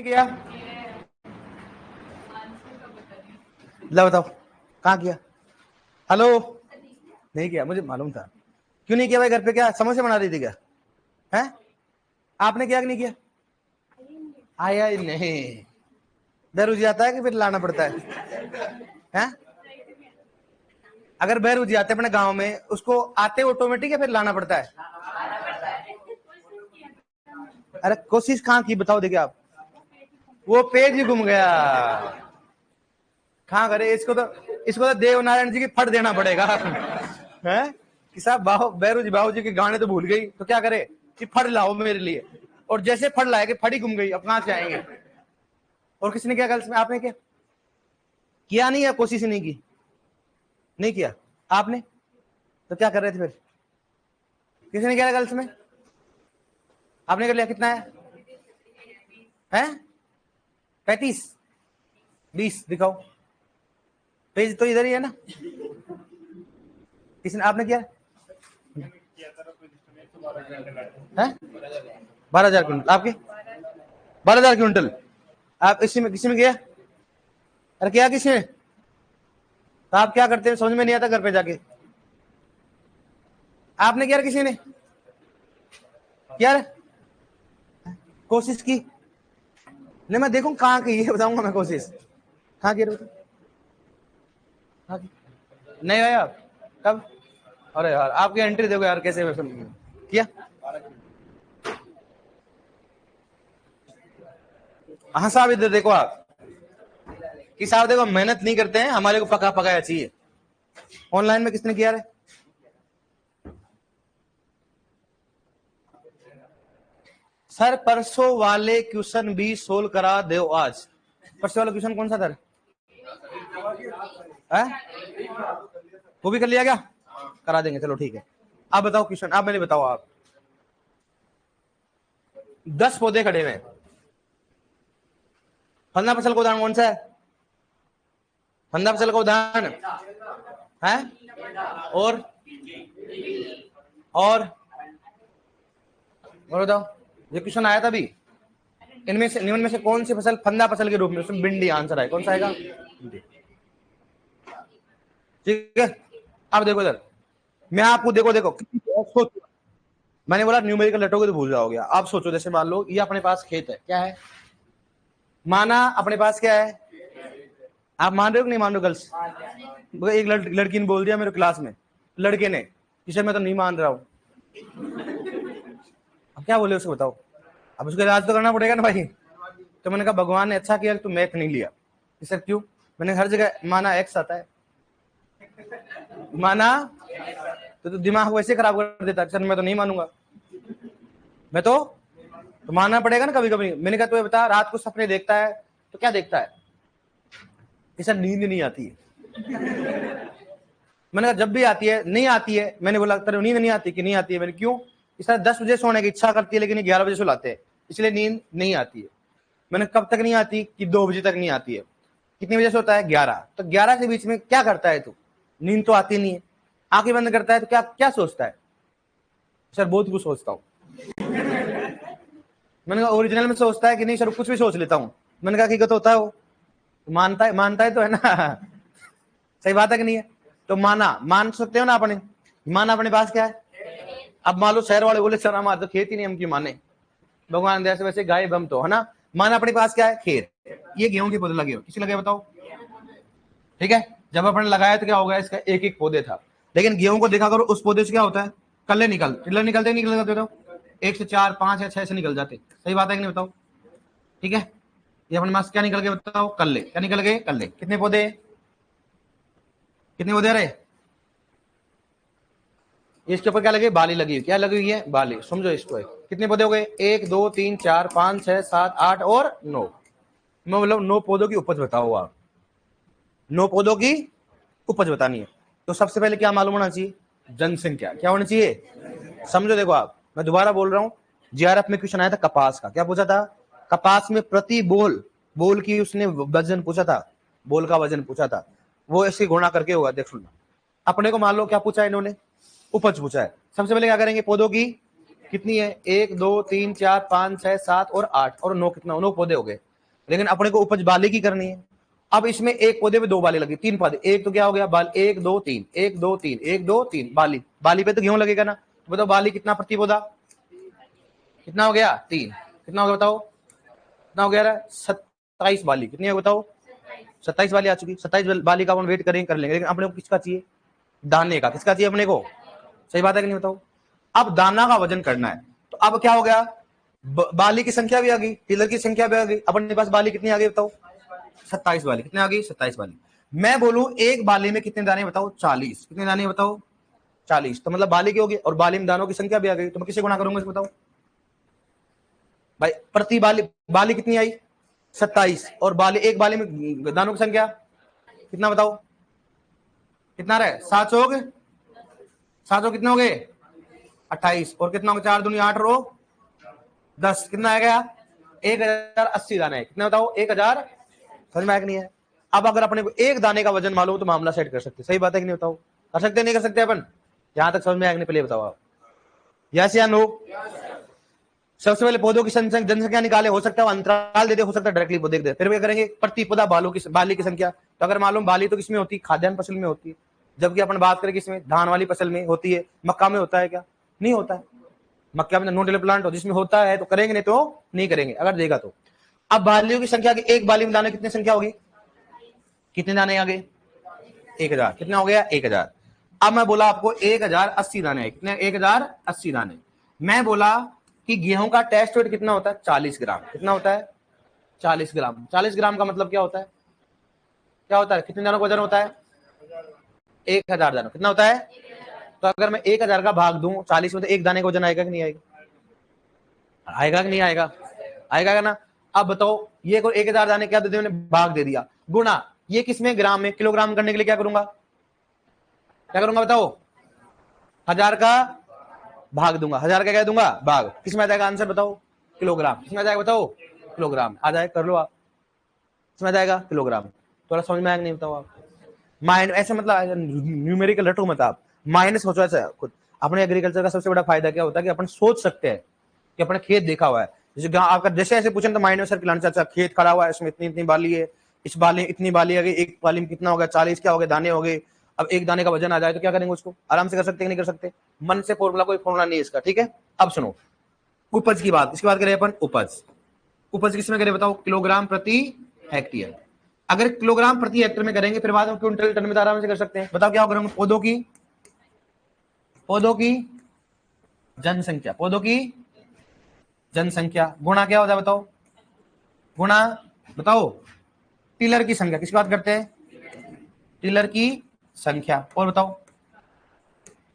किया? ला बताओ कहाँ किया? हेलो, नहीं किया, मुझे मालूम था। क्यों नहीं किया भाई? घर पे क्या समोसे बना रही थी क्या? है? आपने किया कि नहीं किया? आया ही नहीं। बेरुजी आता है कि फिर लाना पड़ता है? अगर बेरुजी आते अपने गांव में, उसको आते ऑटोमेटिक है फिर लाना पड़ता है? अरे कोशिश कहाँ की बताओ, देखिए आप, वो पेज ही घूम गया। कहाँ करे इसको तो देवनारायण जी की फट देना पड़ेगा। है कि साहब बाबू जी के गाने तो भूल गई, तो क्या करे कि फट लाओ मेरे लिए। और जैसे फट लाए कि फटी घूम गई, अब कहां से आएंगे? और किसने क्या गर्ल्स में? आपने क्या किया? नहीं है, कोशिश नहीं की, नहीं किया आपने, तो क्या कर रहे थे फिर? किसने किया गर्ल्स में? आपने कर लिया। कितना है? 35 20 दिखाओ। पेज तो इधर ही है ना। किसने? आपने किया है? 12,000 क्विंटल आपके? 12,000 क्विंटल आप इसी में किसी में किया? अरे क्या किसी ने? तो आप क्या करते हैं समझ में नहीं आता घर पे जाके। आपने किया? किसी ने किया? कोशिश की? नहीं, मैं देखूं कहाँ की है, बताऊंगा मैं कोशिश कहाँ की। नहीं भाई आप कब? अरे यार आपकी एंट्री देखो यार, कैसे किया? हाँ साहब, इधर देखो आप कि साहब देखो, मेहनत नहीं करते हैं, हमारे को पका पकाया चाहिए। ऑनलाइन में किसने किया है? सर परसों वाले क्वेश्चन भी सोल्व करा दो आज। परसों वाला क्वेश्चन कौन सा था? वो भी कर लिया क्या? करा देंगे, चलो ठीक है। आप बताओ क्वेश्चन, आप मैंने बताओ। आप 10 पौधे खड़े हुए हैं, फलना फसल का उदाहरण कौन सा है? फलना फसल का उदाहरण है? और बताओ, ये क्वेश्चन आया था अभी। इनमें से निम्न में से कौन सी फसल फंदा फसल के रूप में? उसमें भिंडी आंसर है, कौन सा आएगा? ठीक है, अब देखो इधर, मैं आपको देखो सोचो। मैंने बोला न्यूमेरिकल लेटोगे तो भूल जाओगे। आप सोचो, जैसे मान लो ये अपने पास खेत है, क्या है? माना अपने पास क्या है? आप मान रहे हो कि नहीं मान रहे हो गर्ल्स? एक लड़की ने बोल दिया मेरे क्लास में, लड़के ने, इसे मैं तो नहीं मान रहा हूं। अब क्या बोले उसको बताओ? अब उसको इलाज तो करना पड़ेगा ना भाई। तो मैंने कहा भगवान ने अच्छा किया कि तू मैथ नहीं लिया। सर क्यों? मैंने हर जगह माना एक्स आता है, माना तो दिमाग वैसे खराब कर देता। सर मैं तो नहीं मानूंगा, मैं तो मानना पड़ेगा ना कभी कभी। मैंने कहा तू बता, रात को सपने देखता है तो क्या देखता है? कि सर नींद नहीं आती है। मैंने कहा जब भी आती है, नहीं आती है। मैंने बोला तेरे नींद नहीं आती कि नहीं आती है? मैंने क्यों? इस तरह 10 बजे सोने की इच्छा करती है लेकिन 11 बजे सुलाते हैं, इसलिए नींद नहीं आती है। मैंने कब तक नहीं आती? कि 2 बजे तक नहीं आती है। कितने बजे से होता है? 11। तो 11 के बीच में क्या करता है तू? नींद तो आती नहीं है, आंखें बंद करता है तो क्या क्या सोचता है? सर बहुत कुछ सोचता हूँ। मैंने कहा ओरिजिनल में सोचता है कि नहीं? सर कुछ भी सोच लेता हूँ। मैंने कहा हकीकत होता है वो? मानता है तो है ना। सही बात है कि नहीं है? तो मान सकते हो ना अपने, माना अपने पास क्या है? अब मान लो शहर वाले बोले सर हमारे तो खेत ही नहीं, हम क्यों माने? भगवान दया से वैसे गायब हम तो है ना। माना अपने पास क्या है? खेत। ये गेहूं के पौधे लगे हो, किसी लगे बताओ? ठीक है, जब अपने लगाया तो क्या होगा? इसका एक एक पौधे था। लेकिन गेहूं को देखा करो, उस पौधे से क्या होता है? कल्ले निकलते निकल जाते हो। 1 से 4 5 या 6 से निकल जाते। सही बात है कि नहीं बताओ? ठीक है, ये अपने पास क्या निकल गए बताओ? कल्ले। क्या निकल गए? कल्ले। कितने पौधे? कितने पौधे रहे? इसके ऊपर क्या लगी? बाली लगी हुई। क्या लगी हुई है? बाली। समझो इसको। कितने पौधे हो गए? 1 2 3 4 5 6 7 8 और 9। मैं मतलब 9 पौधों की उपज बताओ आप। 9 पौधों की उपज बतानी है तो सबसे पहले क्या मालूम होना चाहिए? जनसंख्या। क्या होना चाहिए? समझो देखो आप, मैं दोबारा बोल रहा हूं। जीआरएफ में क्वेश्चन आया था कपास का। क्या पूछा था? कपास में प्रति बोल की उसने वजन पूछा था, बोल का वजन पूछा था। वो ऐसे गुणा करके होगा, देख सुनना। अपने को मान लो क्या पूछा है इन्होंने? उपज पूछा है। सबसे पहले क्या करेंगे? पौधों की कितनी है? 1 2 3 4 5 6 7 और 8 और 9। कितना? 9 पौधे हो गए। लेकिन अपने को उपज बाली की करनी है। अब इसमें एक पौधे पे दो बाली लगी, तीन पौधे, एक तो क्या हो गया बाल, 1 2 3 1 2 3 1 2 3 बाली, बाली पे तो गेहूं लगेगा ना। तो बताओ बाली कितना प्रति पौधा, कितना हो गया 3, कितना हो गया बताओ, कितना हो गया 27 बाली, कितनी है बताओ 27 बाली आ चुकी। 27 बाली का अपन वेट करेंगे कर लेंगे, लेकिन अपने को किसका चाहिए, दाने का। किसका चाहिए अपने को, सही बात है कि नहीं बताओ। अब दाना का वजन करना है, तो अब क्या हो गया, बाली की संख्या भी आ गई, टिलर की संख्या भी आ गई। अपने पास बाली कितनी आ गई बताओ, 27 बाली, कितने आ गई 27 बाली। मैं बोलूं एक बाली में कितने दाने बताओ 40, कितने दाने बताओ 40, तो मतलब बाली की होगी और बाली में दानों की संख्या भी आ गई। तो मैं किसे गुणा करूंगा इसको बताओ भाई, प्रति बाली, बाली कितनी आई 27 और बाली, एक बाली में दानों की संख्या कितना बताओ, कितना रहे 7 हो गए, 7 हो कितने हो गए 28 और कितना हो गया 4 दूनी 8 रो 10, कितना आ गया 1080 दाने, कितने बताओ 1000, समझ में आया कि नहीं है। अब अगर अपने को एक दाने का वजन मालूम तो मामला सेट कर सकते, सही बात है कि नहीं बताओ, कर सकते नहीं कर सकते अपन, यहां तक समझ में आया कि नहीं पहले बताओ आप, यस या नो। सबसे पहले पौधों की जनसंख्या निकाले, हो सकता है अंतराल दे दे, हो सकता है डायरेक्टली देख दे। फिर क्या करेंगे, प्रति पौधा बाली की संख्या। तो अगर मालूम बाली तो किसमें होती है, खाद्यान्न फसल में होती है, जबकि अपन बात करें किसमें, धान वाली फसल में होती है। मक्का में होता है क्या, नहीं होता है, मक्का में नो टिलर प्लांट हो, जिसमें होता है तो करेंगे, नहीं तो नहीं करेंगे, अगर देगा तो। अब बालियों की संख्या की, एक बाली में दाने कितनी संख्या होगी, कितने दाने आ गए 1000, कितना हो गया 1000। अब मैं बोला आपको 1080 दाने है, कितने 1080 दाने। मैं बोला कि गेहूं का टेस्ट वेट कितना होता है 40 ग्राम, कितना होता है 40 ग्राम। 40 ग्राम का मतलब क्या होता है, क्या होता है, कितने दानों का वजन होता है 1000 दानों, कितना होता है। तो अगर मैं 1000 का भाग दूं 40 में, तो एक दाने का वजन आएगा कि नहीं आएगा, आएगा कि नहीं आएगा, आएगा ना। अब बताओ ये को 1000 दाने क्या दे दिए, मैंने भाग दे दिया, गुणा ये किसमें ग्राम में, किलोग्राम करने के लिए क्या करूंगा, क्या करूंगा बताओ, 1000 का भाग दूंगा, 1000 का क्या दूंगा भाग, किसमें आ जाएगा आंसर बताओ, किलोग्राम, किसमें आ जाएगा बताओ, किलोग्राम आ जाए, कर लो आप, किसमें आ जाएगा किलोग्राम। थोड़ा समझ में आएगा नहीं बताओ आप, माइंड ऐसे मतलब न्यूमेरिकल रटो मत आप, माइंड सोचो ऐसा खुद। अपने एग्रीकल्चर का सबसे बड़ा फायदा क्या होता है कि अपन सोच सकते हैं कि अपने खेत देखा हुआ है, जैसे आपका जैसे ऐसे पूछे तो माइंड में सर प्लान, अच्छा खेत खड़ा हुआ है, इसमें इतनी इतनी बाली है, इस बाली इतनी बाली आ गई, एक बाली में कितना हो गया 40, क्या हो गया दाने हो गए। अब एक दाने का वजन आ जाए तो क्या करेंगे, उसको आराम से कर सकते हैं नहीं कर सकते, मन से फॉर्मूला, कोई फॉर्मूला नहीं है इसका, ठीक है। अब सुनो उपज की बात, इसकी बात करें अपन उपज, उपज किसमें करें बताओ, किलोग्राम प्रति हेक्टेयर। अगर किलोग्राम प्रति हेक्टेयर में करेंगे फिर बाद में क्विंटल टन में तो आराम से कर सकते हैं। बताओ क्या होगा, पौधों की जनसंख्या, पौधों की जनसंख्या गुणा क्या होता है बताओ, गुणा बताओ टिलर की संख्या, किसकी बात करते हैं, टिलर की संख्या, और बताओ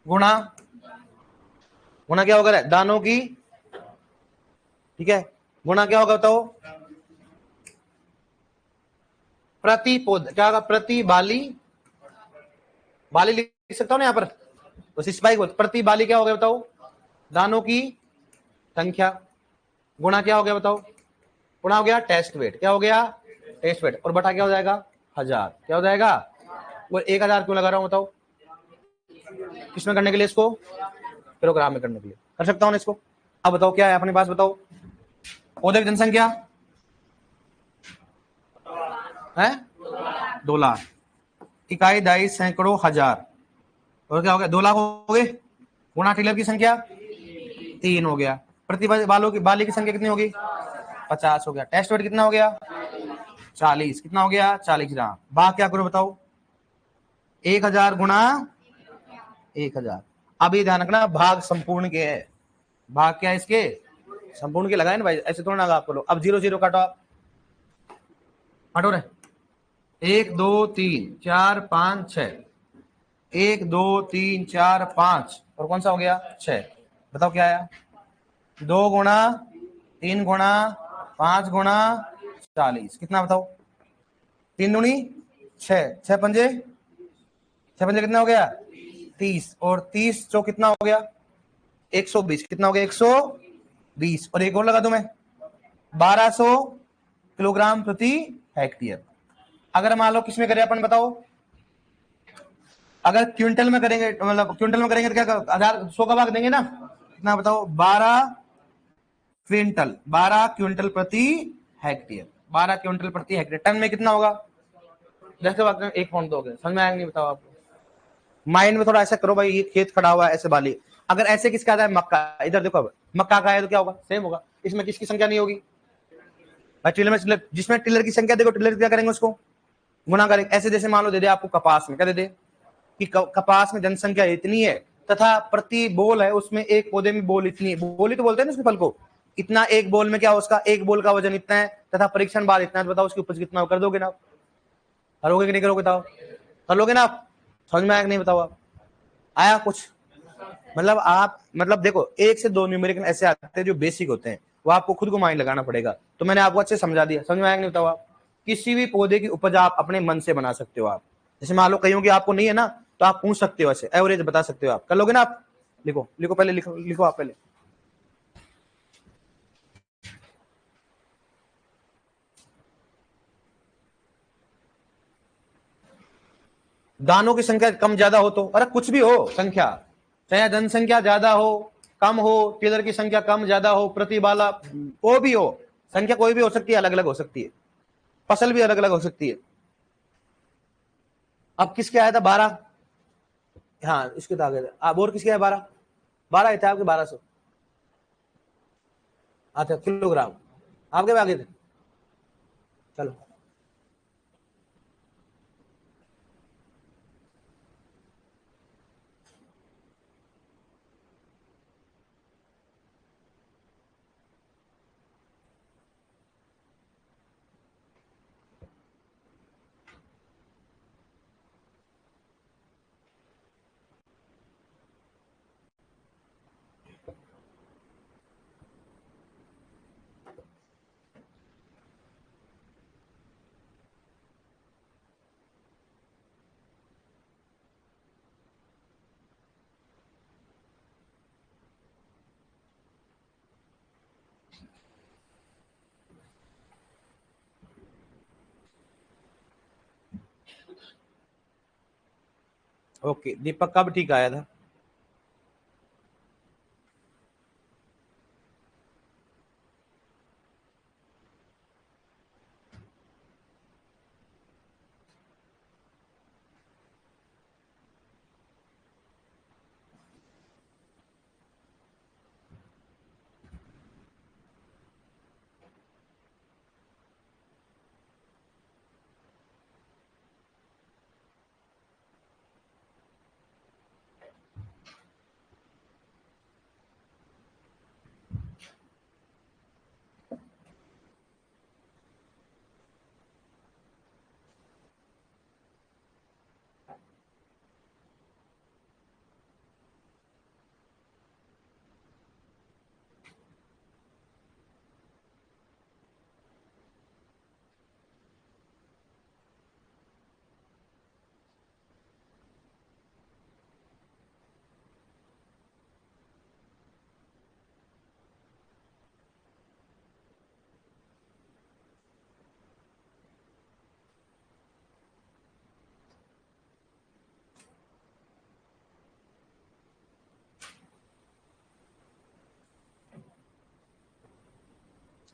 गुणा, गुणा क्या होगा दानों की, ठीक है, गुणा क्या होगा बताओ प्रति पौधा, क्या होगा प्रति बाली, बाली लिख सकता हूं ना यहाँ पर, बस स्पाइक प्रति बाली क्या हो गया बताओ, दानों की संख्या, गुणा क्या हो गया बताओ, गुणा हो गया टेस्ट वेट, क्या हो गया टेस्ट वेट, और बटा क्या हो जाएगा 1000, क्या हो जाएगा, वो 1000 क्यों लगा रहा हूं बताओ, किसमें करने के लिए, इसको किलोग्राम में करने के लिए, कर सकता हूं ना इसको। अब बताओ क्या है अपने पास बताओ, पौधे की जनसंख्या है 2 लाख, इकाई दाई सैकड़ों हजार, और क्या हो गया 2 लाख हो गए, गुणा टिलर की संख्या 3 हो गया, प्रति बालों की बाली की संख्या कितनी होगी 50 हो गया, टेस्ट वेट कितना हो गया 40, कितना हो गया 40 ग्राम। भाग क्या करो बताओ 1000 गुणा 1000। अब ये ध्यान रखना भाग संपूर्ण के है, भाग क्या है इसके संपूर्ण के लगाए ना भाई, ऐसे थोड़ा ना आप करो। अब 0 0 काटो, आप काटो रे, 1 2 3 4 5 6, 1 2 3 4 5, और कौन सा हो गया 6, बताओ क्या आया 2 गुणा 3 गुणा 5 गुणा 40, कितना बताओ 3 दूनी 6, 6 पंजे, 6 पंजे कितना हो गया 30, और 30 जो कितना हो गया 120, कितना हो गया 120, और एक और लगा दो मैं 1200 किलोग्राम प्रति हेक्टेयर। अगर मान लो किसमें करें अपन बताओ, अगर क्विंटल में करेंगे, मतलब क्विंटल में करेंगे तो क्या 1000 का भाग देंगे ना, कितना बताओ 12 क्विंटल प्रति हेक्टेयर, 12 क्विंटल प्रति हेक्टेयर। टन में कितना होगा? 10 के बाद 1.2 हो गया। समझ में आएगा नहीं बताओ आपको? माइंड में थोड़ा ऐसा करो भाई, ये खेत खड़ा हुआ है ऐसे बाली, अगर ऐसे किसका आता है? मक्का। इधर देखो, अब मक्का का है तो क्या होगा? सेम होगा। इसमें किसकी संख्या नहीं होगी भाई? टिलर में, जिसमें टिलर की संख्या देखो, टिलर क्या करेंगे? उसको गुना करेंगे। ऐसे जैसे मान लो दे दे आपको कपास में, क्या दे दे कि कपास में जनसंख्या इतनी है तथा प्रति बोल है उसमें एक पौधे में बोल इतनी है, बोली तो बोलते हैं ना उसके फल को, इतना एक बोल में क्या उसका एक बोल का वजन इतना है तथा परीक्षण बाद इतना है। बताओ उसकी उपज कितना कर दोगे ना आप? करोगे कि नहीं करोगे? बताओ कर लोगे ना आप? समझ में आया कि नहीं बताओ आप? आया कुछ? मतलब आप मतलब देखो, 1 से 2 न्यूमेरिकल ऐसे आते हैं जो बेसिक होते हैं, वो आपको खुद को माइंड लगाना पड़ेगा। तो मैंने आपको अच्छे समझा दिया। समझ में आया कि नहीं बताओ आप? किसी भी पौधे की उपज आप अपने मन से बना सकते हो। आप जैसे मान लो कहीं की आपको नहीं है ना, तो आप पूछ सकते हो, ऐसे एवरेज बता सकते हो। आप कर लोगे ना? आप लिखो लिखो पहले, लिखो आप पहले। दानों की संख्या कम ज्यादा हो तो, अरे कुछ भी हो संख्या, चाहे जनसंख्या ज्यादा हो कम हो, टिलर की संख्या कम ज्यादा हो, प्रतिबाला वो भी हो, संख्या कोई भी हो सकती है, अलग अलग हो सकती है, फसल भी अलग अलग हो सकती है। अब किसके आया था 12? हाँ इसके तो आगे था। अब और किसके आया 12? 12 थे आपके 1200। अच्छा किलोग्राम आपके भी आगे थे। चलो ओके, दीपक का भी ठीक आया था।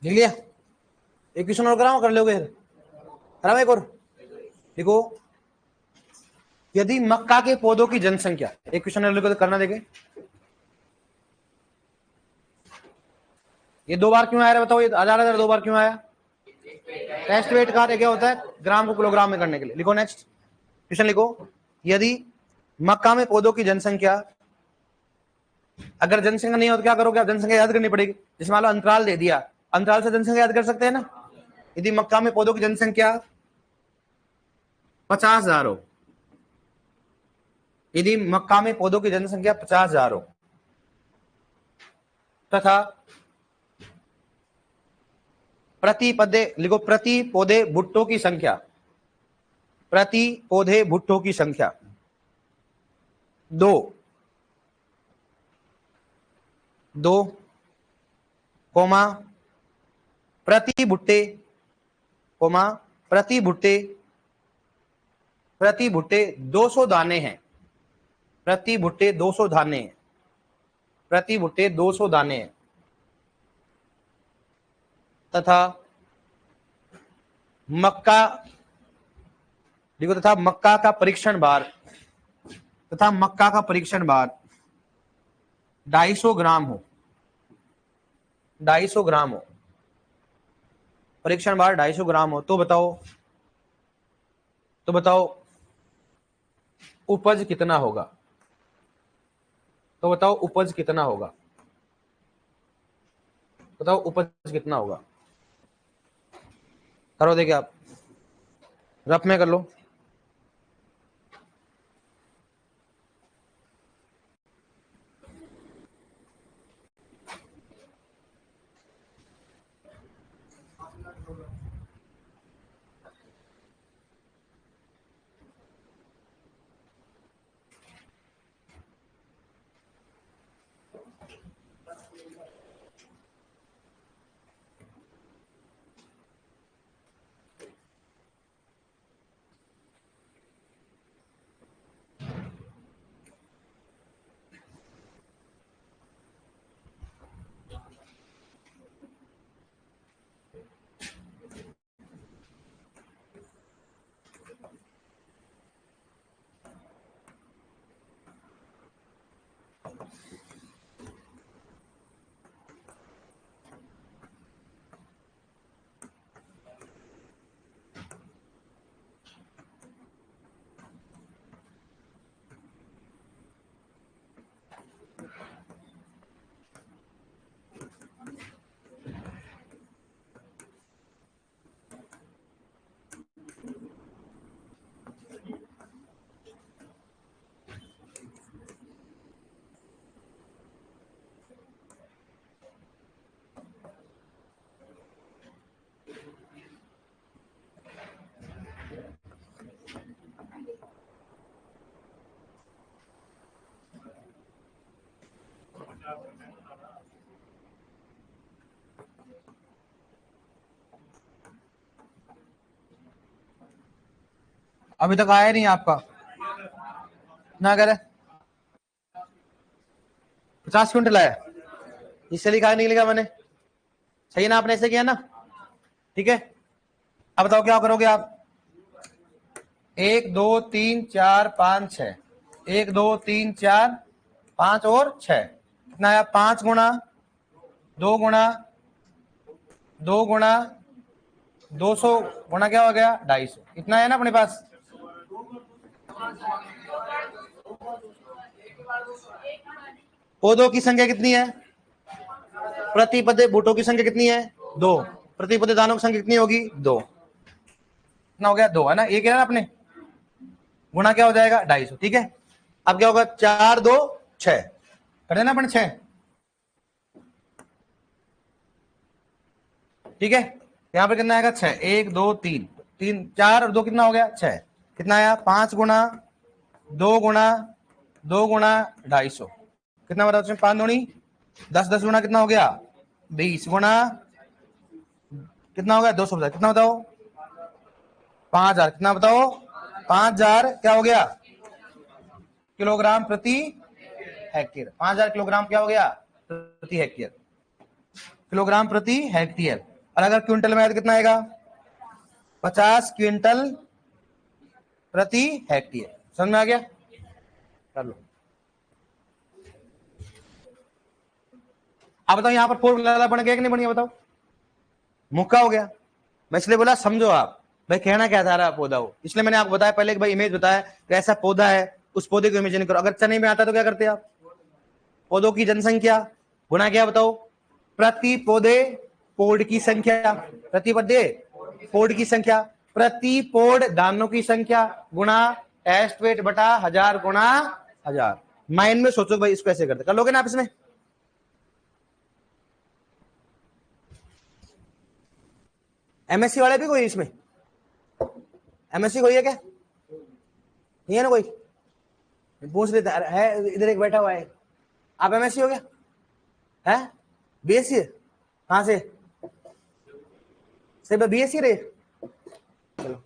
लिख लिया? एक क्वेश्चन और कराओ, कर लोगे? कराओ एक और। देखो, यदि मक्का के पौधों की जनसंख्या, एक क्वेश्चन और लिखो तो करना देखे। ये 2 बार क्यों आया बताओ? ये 1000 2 बार क्यों आया? टेस्ट वेट का क्या होता है? ग्राम को किलोग्राम में करने के लिए। लिखो नेक्स्ट क्वेश्चन लिखो। यदि मक्का में पौधों की जनसंख्या, अगर जनसंख्या नहीं हो तो क्या करोगे आप? जनसंख्या याद करनी पड़ेगी। जैसे मान लो अंतराल दे दिया, अंतराल से जनसंख्या याद कर सकते हैं ना। यदि मक्का में पौधों की जनसंख्या 50,000 हो, यदि मक्का में पौधों की जनसंख्या 50,000 हो तथा प्रति पौधे, लिखो प्रति पौधे भुट्टो की संख्या, प्रति पौधे भुट्टो की संख्या 2 कोमा प्रति भुट्टे, कोमा प्रति भुट्टे, प्रति भुट्टे 200 दाने हैं, प्रति भुट्टे 200 दाने हैं, प्रति भुट्टे 200 दाने हैं तथा मक्का देखो, तथा मक्का का परीक्षण भार 250 ग्राम हो, 250 ग्राम हो, परीक्षण भार 250 ग्राम हो, तो बताओ उपज कितना होगा? बताओ उपज कितना होगा? करो, देखिए आप रफ में कर लो। अभी तक आया नहीं आपका ना, करे 50 क्विंटल आया, इससे लिखा नहीं लिखा मैंने? सही है ना, आपने ऐसे किया ना? ठीक है, अब बताओ क्या करोगे आप? 1 2 3 4 5 6, 1 2 3 4 5 और 6, कितना आया? 5 गुणा 2 गुणा 2 गुणा 200 गुणा क्या हो गया? 250, इतना है ना अपने पास? पौधों की संख्या कितनी है? प्रति पदे बूटों की संख्या कितनी है? 2। प्रति पदे दानों की संख्या कितनी होगी? 2। कितना हो गया? 2 है ना, ये क्या है आपने गुणा क्या हो जाएगा? 250, ठीक है। अब क्या होगा? 4 2 6 कर देना अपन 6, ठीक है। यहां पर कितना आएगा? 6, 1 2 3 3 4 और 2 कितना हो गया? 6, कितना आया? 5 गुणा 2 गुणा 2 गुणा 250, कितना बताओ? 5 दूनी 10, 10 गुणा कितना हो गया? 20 गुणा कितना हो गया? 250, कितना बताओ? 5000, कितना बताओ? 5000 क्या हो गया? किलोग्राम प्रति हेक्टेयर। 5000 किलोग्राम क्या हो गया? प्रति हेक्टेयर, किलोग्राम प्रति हेक्टेयर। और अगर क्विंटल में आए तो कितना आएगा? 50 क्विंटल प्रति हेक्टेयर। समझ में आ गया? कर लो। अब बताओ, यहां पर फॉर्मूला बन गया कि नहीं बन गया? बताओ, मुक्का हो गया। मैं इसलिए बोला समझो आप, भाई कहना क्या चाह रहा है पौधा हो, इसलिए मैंने आपको बताया पहले कि भाई इमेज बताया कि ऐसा पौधा है, उस पौधे को इमेजिन करो। अगर चने में आता तो क्या करते आप? पौधों की जनसंख्या गुणा क्या बताओ? प्रति पौधे पोड की संख्या, प्रति पौधे पोड की संख्या, प्रति पोड दानों की संख्या गुणा टेस्ट वेट बटा 1000 गुणा 1000। माइंड में सोचो भाई, इसको ऐसे करते, कर लोगे ना आप इसमें? एमएससी वाले भी कोई इसमें? एमएससी कोई है क्या? नहीं है ना कोई? पूछ लेता है, इधर एक बैठा हुआ है। आप एमएससी हो गया है? बीएससी है? कहां से? सिर्फ बीएससी रहे? चलो,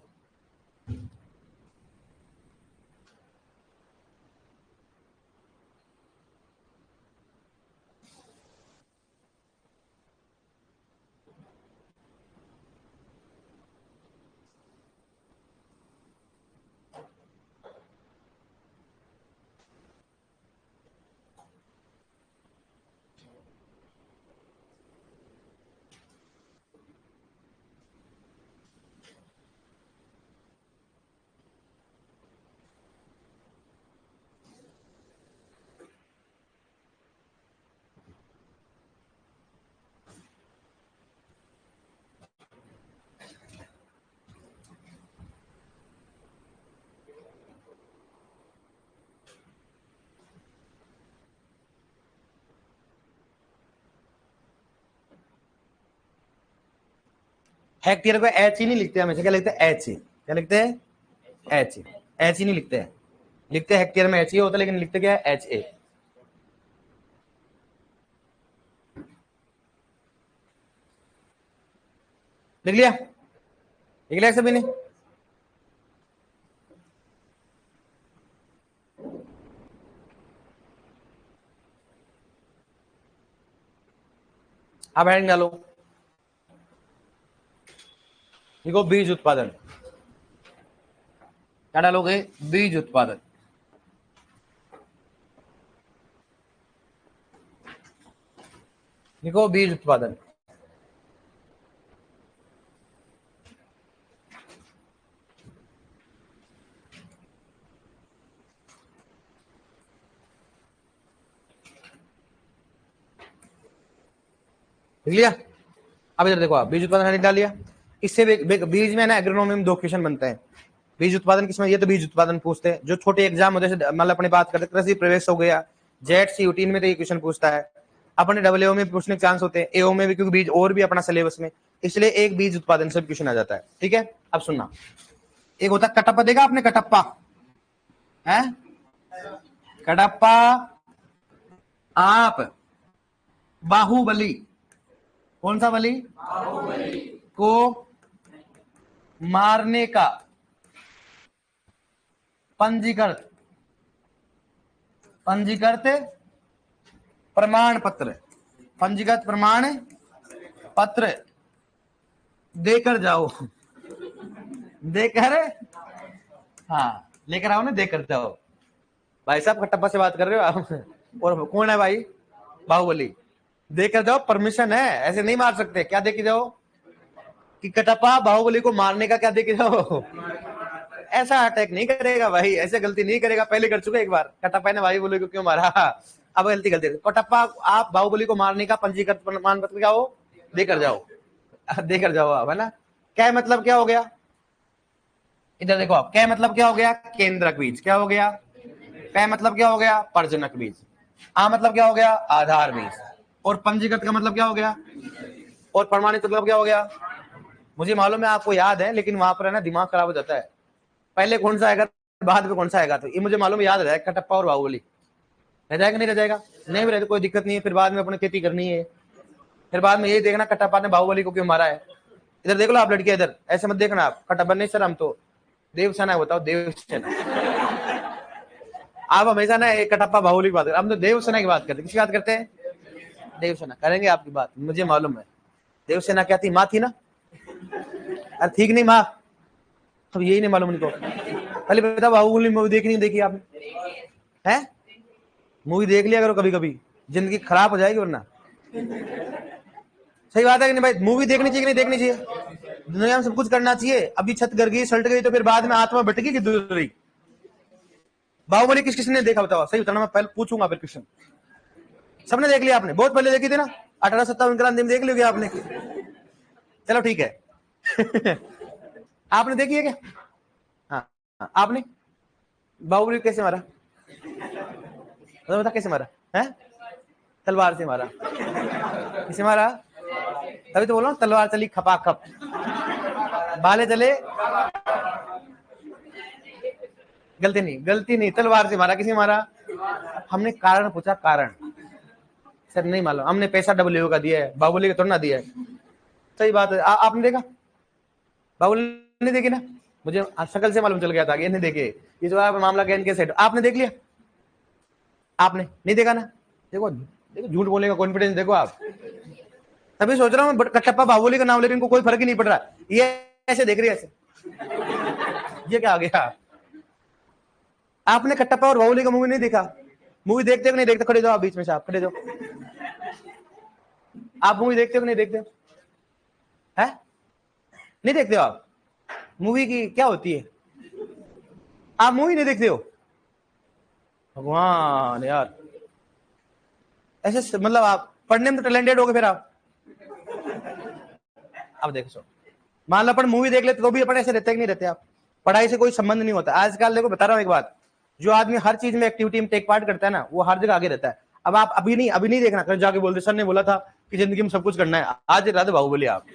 हेक्टेयर को एच ही नहीं लिखते हमेशा, क्या लिखते हैं? एच। क्या लिखते हैं? एच। एच ही नहीं लिखते हैं, लिखते हैं हेक्टेयर में एच ही होता है, लेकिन लिखते क्या है? H A. लिख लिया? लिख लिया सभी ने? अब हेडिंग डालो, देखो बीज उत्पादन। क्या डालोगे? बीज उत्पादन। देखो बीज उत्पादन। लिख लिया? अब इधर देखो आप, बीज उत्पादन हेडिंग डाल लिया। इससे बीज में ना एग्रोनॉमी में 2 क्वेश्चन बनते हैं। बीज उत्पादन किसमें? ये तो बीज उत्पादन पूछते हैं जो छोटे एग्जाम होते हैं, मतलब अपनी बात करते, कृषि प्रवेश हो गया, जेट सी में तो ये क्वेश्चन पूछता है, अपने डब्ल्यू में पूछने के चांस होते हैं, एओ में भी, क्योंकि बीज और भी अपना सिलेबस में, इसलिए एक बीज उत्पादन से क्वेश्चन आ जाता है। ठीक है, अब सुनना, एक होता है कटप्पा, देखा आपने कटप्पा है? कटप्पा आप बाहुबली, कौन सा बली? बाहुबली को मारने का पंजीकृत प्रमाण पत्र, पंजीकृत प्रमाण पत्र देकर जाओ। देकर, हाँ लेकर आओ ना, देकर जाओ। भाई साहब कटप्पा से बात कर रहे हो आप? और कौन है भाई? बाहुबली। देकर जाओ, परमिशन है, ऐसे नहीं मार सकते। क्या देके जाओ? कि कटप्पा बाहुबली को मारने का क्या देके जाओ? ऐसा अटैक नहीं करेगा भाई, ऐसे गलती नहीं करेगा, पहले कर चुके एक बार। कटप्पा ने बाहुबली को क्यों मारा? अब गलती कटप्पा आप बाहुबली को मारने का पंजीकृत प्रमाण पत्र क्या हो? देकर जाओ। देकर जाओ आप, है ना? क्या मतलब क्या हो गया? इधर देखो आप, क्या मतलब क्या हो गया? केंद्रक बीज। क्या हो गया? क्या मतलब क्या हो गया? प्रजनक बीज। आ मतलब क्या हो गया? आधार बीज। और पंजीकृत का मतलब क्या हो गया? और प्रमाणित मतलब क्या हो गया? मुझे मालूम है आपको याद है, लेकिन वहां पर है ना दिमाग खराब हो जाता है, पहले कौन सा आएगा बाद में कौन सा आएगा, तो ये मुझे मालूम याद है, कटप्पा और बाहुबली। रह जाएगा नहीं रह जाएगा? नहीं रह, कोई दिक्कत नहीं है, फिर बाद में अपने खेती करनी है, फिर बाद में यही देखना कटप्पा ने बाहुबली को क्यों मारा है। इधर देख लो आप लड़कियां, इधर ऐसे मत देखना आप, कटप्पा नहीं सर हम तो देवसेना, बताओ देवसेना। आप हमेशा ना एक कटप्पा बाहुबली की बात करते, हम तो देवसेना की बात करते। किसकी बात करते हैं? देवसेना। करेंगे आपकी बात, मुझे मालूम है। देवसेना क्या थी? माँ थी ना? अरे ठीक नहीं माँ, अब यही नहीं मालूम उनको। पहले बता, बाहुबली मूवी देखी नहीं देखी आपने? है? मूवी देख लिया करो कभी कभी, जिंदगी खराब हो जाएगी वरना। सही बात है कि नहीं भाई? मूवी देखनी चाहिए कि नहीं देखनी चाहिए? दुनिया में सब कुछ करना चाहिए। अभी छत गिर गई, सल्ट गई, तो फिर बाद में आत्मा भटकी कि दूर रही। बाहुबली किस किसने देखा बताओ? सही बताना, मैं पहले पूछूंगा फिर क्वेश्चन। सबने देख लिया? आपने बहुत पहले देखी थी ना, 1857 क्रांति में देख लोगे आपने। चलो ठीक है। आपने देखी है क्या? हाँ आपने बाहुबली कैसे मारा? बता कैसे मारा है? तलवार से मारा। किसे मारा? तभी तो बोलो तलवार चली खपा खप, बाले चले। गलती नहीं, तलवार से मारा। किसे मारा? हमने कारण पूछा, कारण। सर नहीं मालूम, हमने पैसा डब्ल्यू का दिया है, बाहुबली का थोड़ा ना दिया है। सही बात है। आपने देखा? बाहुबली ने देखी ना? मुझे शक्ल से मालूम चल गया था कि इन्हें देखे, ये जो मामला गया इनके सेट। आपने देख लिया? आपने नहीं देखा ना? देखो देखो, झूठ बोलने का कॉन्फिडेंस देखो आप। तभी सोच रहा हूँ कटप्पा बाहुबली का नाम लेकर इनको कोई फर्क ही नहीं पड़ रहा। ये ऐसे देख रही है, ऐसे ये क्या आ गया? आपने कटप्पा और बाहुबली का मूवी नहीं देखा? मूवी देखते हो नहीं देखते? खड़े जाओ आप बीच में से, आप खड़े जाओ। आप मूवी देखते हो नहीं देखते? है? नहीं देखते हो आप? मूवी की क्या होती है? आप मूवी नहीं देखते हो? भगवान यार, ऐसे मतलब आप पढ़ने में तो टैलेंटेड हो गए फिर आप। अब देखो, मान लो अपन मूवी देख लेते तो भी अपन ऐसे रहते कि नहीं रहते आप? पढ़ाई से कोई संबंध नहीं होता आजकल। देखो बता रहा हूँ एक बात, जो आदमी हर चीज में एक्टिविटी में टेक पार्ट करता है ना, वो हर जगह आगे रहता है। अब आप अभी नहीं देखना, कल जाके बोलते सर ने बोला था कि जिंदगी में सब कुछ करना है, आज रात बाहुबली आप।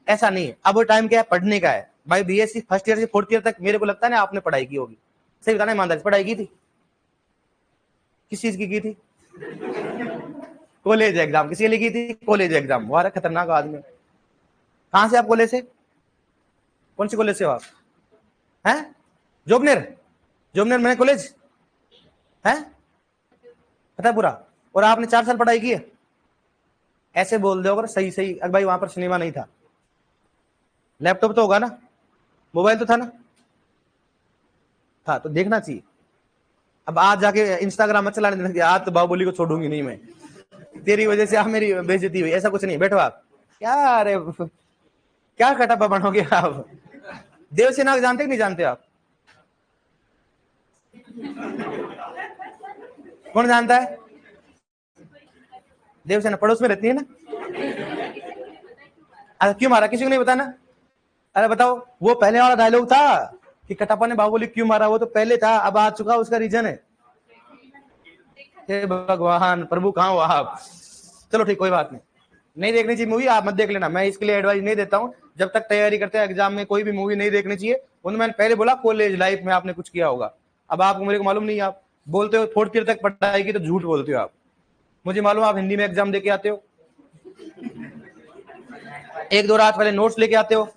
ऐसा नहीं है। अब वो टाइम क्या है, पढ़ने का है भाई। बीएससी फर्स्ट ईयर से फोर्थ ईयर तक मेरे को लगता है ना आपने पढ़ाई की होगी। सही बताना ईमानदारी से, पढ़ाई की थी? किस चीज की थी? College exam. किसी लिए की थी? College exam. वाह खतरनाक आदमी। कहां से आप कॉलेज से? कौन सी कॉलेज से हो आप? हैं? जोबनेर? जोबनेर में कॉलेज है? पता है पूरा? और आपने 4 साल पढ़ाई की है? ऐसे बोल दो अगर सही सही, अगर भाई वहां पर सिनेमा नहीं था, लैपटॉप तो होगा ना, मोबाइल तो था ना? था तो देखना चाहिए। अब आज जाके इंस्टाग्राम में चलाने देना कि आज तो बाहुबली को छोड़ूंगी नहीं मैं, तेरी वजह से आप मेरी बेइज्जती हुई। ऐसा कुछ नहीं। बैठो आप। क्या अरे क्या कटप्पा बनोगे आप? देवसेना जानते कि नहीं जानते आप? कौन जानता है? देवसेना पड़ोस में रहती है ना। अरे क्यों मारा? किसी को नहीं बताना? अरे बताओ। वो पहले वाला डायलॉग था कि कटप्पा ने बाहुबली क्यों मारा, वो तो पहले था, अब आ चुका उसका रीजन है। हे भगवान, प्रभु कहाँ हो आप? चलो ठीक, कोई बात नहीं। नहीं देखनी चाहिए मूवी, आप मत देख लेना। मैं इसके लिए एडवाइस नहीं देता हूँ। जब तक तैयारी करते हैं एग्जाम में, कोई भी मूवी नहीं देखनी चाहिए। उन्होंने मैंने पहले बोला कॉलेज लाइफ में आपने कुछ किया होगा। अब आपको, मेरे को मालूम नहीं, आप बोलते हो फोर्थ ईयर तक पढ़ाई की तो झूठ बोलते हो आप। मुझे मालूम आप हिंदी में एग्जाम देके आते हो, 1-2 रात पहले नोट्स लेके आते हो।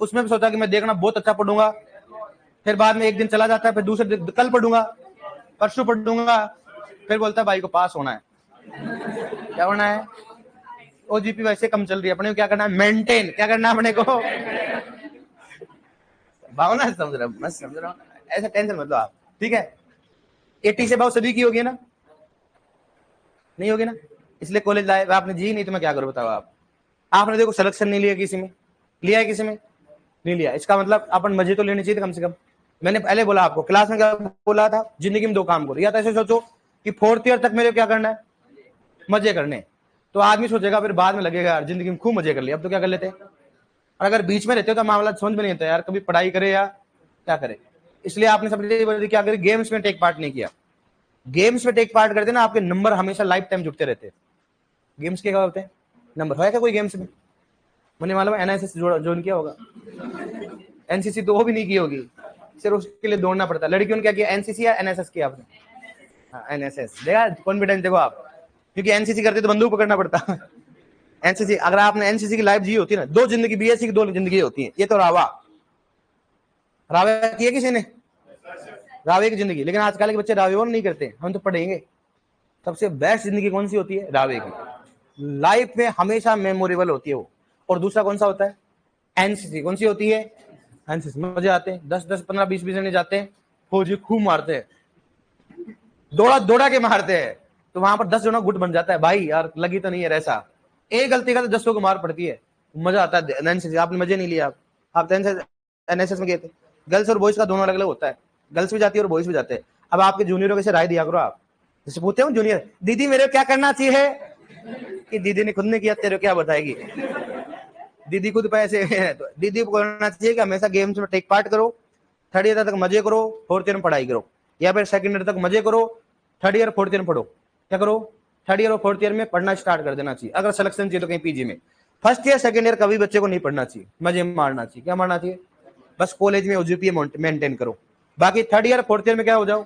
उसमें भी सोचा कि मैं देखना बहुत अच्छा पढ़ूंगा, फिर बाद में एक दिन चला जाता है, फिर दूसरे दिन कल पढ़ूंगा, परसों पढ़ूंगा, फिर बोलता है भाई को पास होना है। क्या होना है? ओजीपी वैसे कम चल रही है, अपने को क्या करना है? मेंटेन। क्या करना है अपने को? भावना समझ रहा हूँ, मैं समझ रहा हूँ। ऐसा टेंशन मत लो आप, ठीक है? 80 से भाव सभी की होगी ना? नहीं होगी ना? इसलिए कॉलेज लाइफ आपने जी नहीं तो मैं क्या करूँ बताओ आप? आपने देखो सिलेक्शन नहीं लिया किसी में, लिया है किसी में? नहीं लिया। इसका मतलब अपन मजे तो लेने चाहिए कम से कम। मैंने पहले बोला आपको, क्लास में क्या बोला था? जिंदगी में 2 काम करो। या तो ऐसे सोचो कि फोर्थ ईयर तक मेरे क्या करना है? मजे करने। तो आदमी सोचेगा, फिर बाद में लगेगा यार जिंदगी में खूब मजे कर लिया, अब तो क्या कर लेते हैं। और अगर बीच में रहते हो तो मामला समझ में नहीं आता यार, कभी पढ़ाई करे या क्या करे। इसलिए आपने सबसे बड़ी क्या करी? गेम्स में टेक पार्ट नहीं किया। गेम्स में टेक पार्ट करते ना, आपके नंबर हमेशा लाइफ टाइम जुटते रहते हैं। गेम्स के क्या होते हैं? नंबर। है क्या कोई गेम्स में? मुझे मालूम है एनएसएस ज्वाइन किया होगा, एनसीसी तो वो भी नहीं की होगी, सिर्फ उसके लिए दौड़ना पड़ता है। लड़कियों ने क्या किया? एनसीसी या एनएसएस किया आपने? हाँ एनएसएस। देखा कॉन्फिडेंस देखो आप, क्योंकि एनसीसी करते तो बंदूक पकड़ना पड़ता। एनसीसी, अगर आपने एनसीसी की लाइफ जी होती है ना, 2 जिंदगी, बीएससी की 2 जिंदगी होती है। ये तो रावा की है किसी ने? रावे की जिंदगी। लेकिन आजकल के बच्चे रावे और नहीं करते, हम तो पढ़ेंगे। सबसे बेस्ट जिंदगी कौन सी होती है? रावे की। लाइफ में हमेशा मेमोरेबल होती है वो। और दूसरा कौन सा होता है? एनसीसी। कौन सी होती है? एनसीसी। मजे आते हैं, 10-10, 15-20 जने जाते हैं, फौजी खूब मारते हैं, दौड़ा दौड़ा के मारते हैं, तो वहां पर 10 जनों गुट बन जाता है। भाई यार लगी तो नहीं है ऐसा, एक गलती का तो 10 को मार पड़ती है। मजा आता है एनसीसी। आपने मजे नहीं लिया। आप एनएसएस में गए थे। गर्ल्स और बॉयज का दोनों अलग अलग होता है, गर्ल्स भी जाती है और बॉयज भी जाते हैं। अब आपके जूनियरों को राय दिया करो आप, जैसे पूछते हो जूनियर, दीदी मेरे क्या करना चाहिए, कि दीदी ने खुद ने किया, तेरे क्या बताएगी? दीदी खुद पैसे तो दीदी को करना चाहिए कि हमेशा गेम्स में टेक पार्ट करो, 3rd ईयर तक मजे करो, 4th ईयर में पढ़ाई करो। या फिर 2nd ईयर तक मजे करो, 3rd ईयर 4th ईयर में पढ़ो। क्या करो? 3rd ईयर और 4th ईयर में पढ़ना स्टार्ट कर देना चाहिए। अगर सिलेक्शन चाहिए तो कहीं पीजी में। 1st ईयर 2nd ईयर कभी बच्चे को नहीं पढ़ना चाहिए, मजे मारना चाहिए। क्या मारना चाहिए? बस कॉलेज में ओजीपी मेंटेन करो। बाकी 3rd ईयर 4th ईयर में क्या हो जाओ?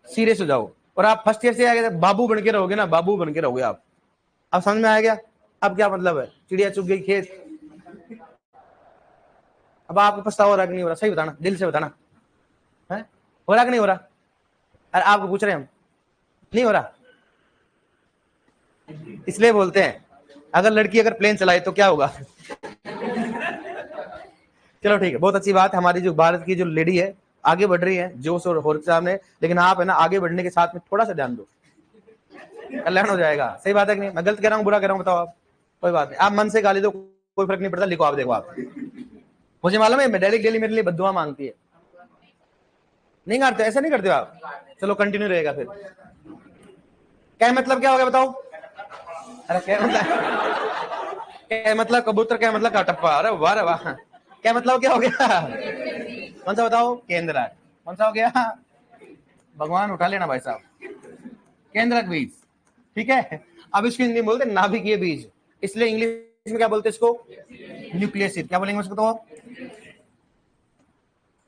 सीरियस हो जाओ। और आप 1st ईयर से आगे बाबू बन के रहोगे ना, बाबू बन के रहोगे आप। अब समझ में आ गया? अब क्या मतलब है? चिड़िया चुग गई खेत। अब आपको पछतावा हो रहा कि नहीं हो रहा? सही बताना, दिल से बताना, है हो रहा कि नहीं हो रहा? अरे आपको पूछ रहे हैं हम, नहीं हो रहा? इसलिए बोलते हैं अगर लड़की अगर प्लेन चलाए तो क्या होगा। चलो ठीक है, बहुत अच्छी बात है। हमारी जो भारत की जो लेडी है आगे बढ़ रही है जोश और होर सामने, लेकिन आप है ना आगे बढ़ने के साथ में थोड़ा सा ध्यान दो, कल्याण हो जाएगा। सही बात है कि नहीं? मैं गलत कह रहा हूँ, बुरा कह रहा हूँ? बताओ आप। कोई बात नहीं, आप मन से गाली दो, कोई फर्क नहीं पड़ता। लिखो आप, देखो आप, मुझे मालूम है डेली डेली मेरे लिए बद्दुआ मांगती है। नहीं करते, ऐसा नहीं करते आप। चलो कंटिन्यू रहेगा फिर। क्या मतलब? क्या हो गया बताओ? अरे क्या मतलब? क्या मतलब कबूतर? क्या मतलब काटप्पा? अरे वाह वाह, क्या मतलब? क्या हो गया? कौन सा बताओ? केंद्र। कौन सा हो गया? भगवान उठा लेना भाई साहब। केंद्रक बीज, ठीक है। अब इसको हिंदी में बोलते नाभिकीय बीज, इसलिए इंग्लिश में क्या बोलते हैं इसको? न्यूक्लियस, क्या बोलेंगे उसको? तो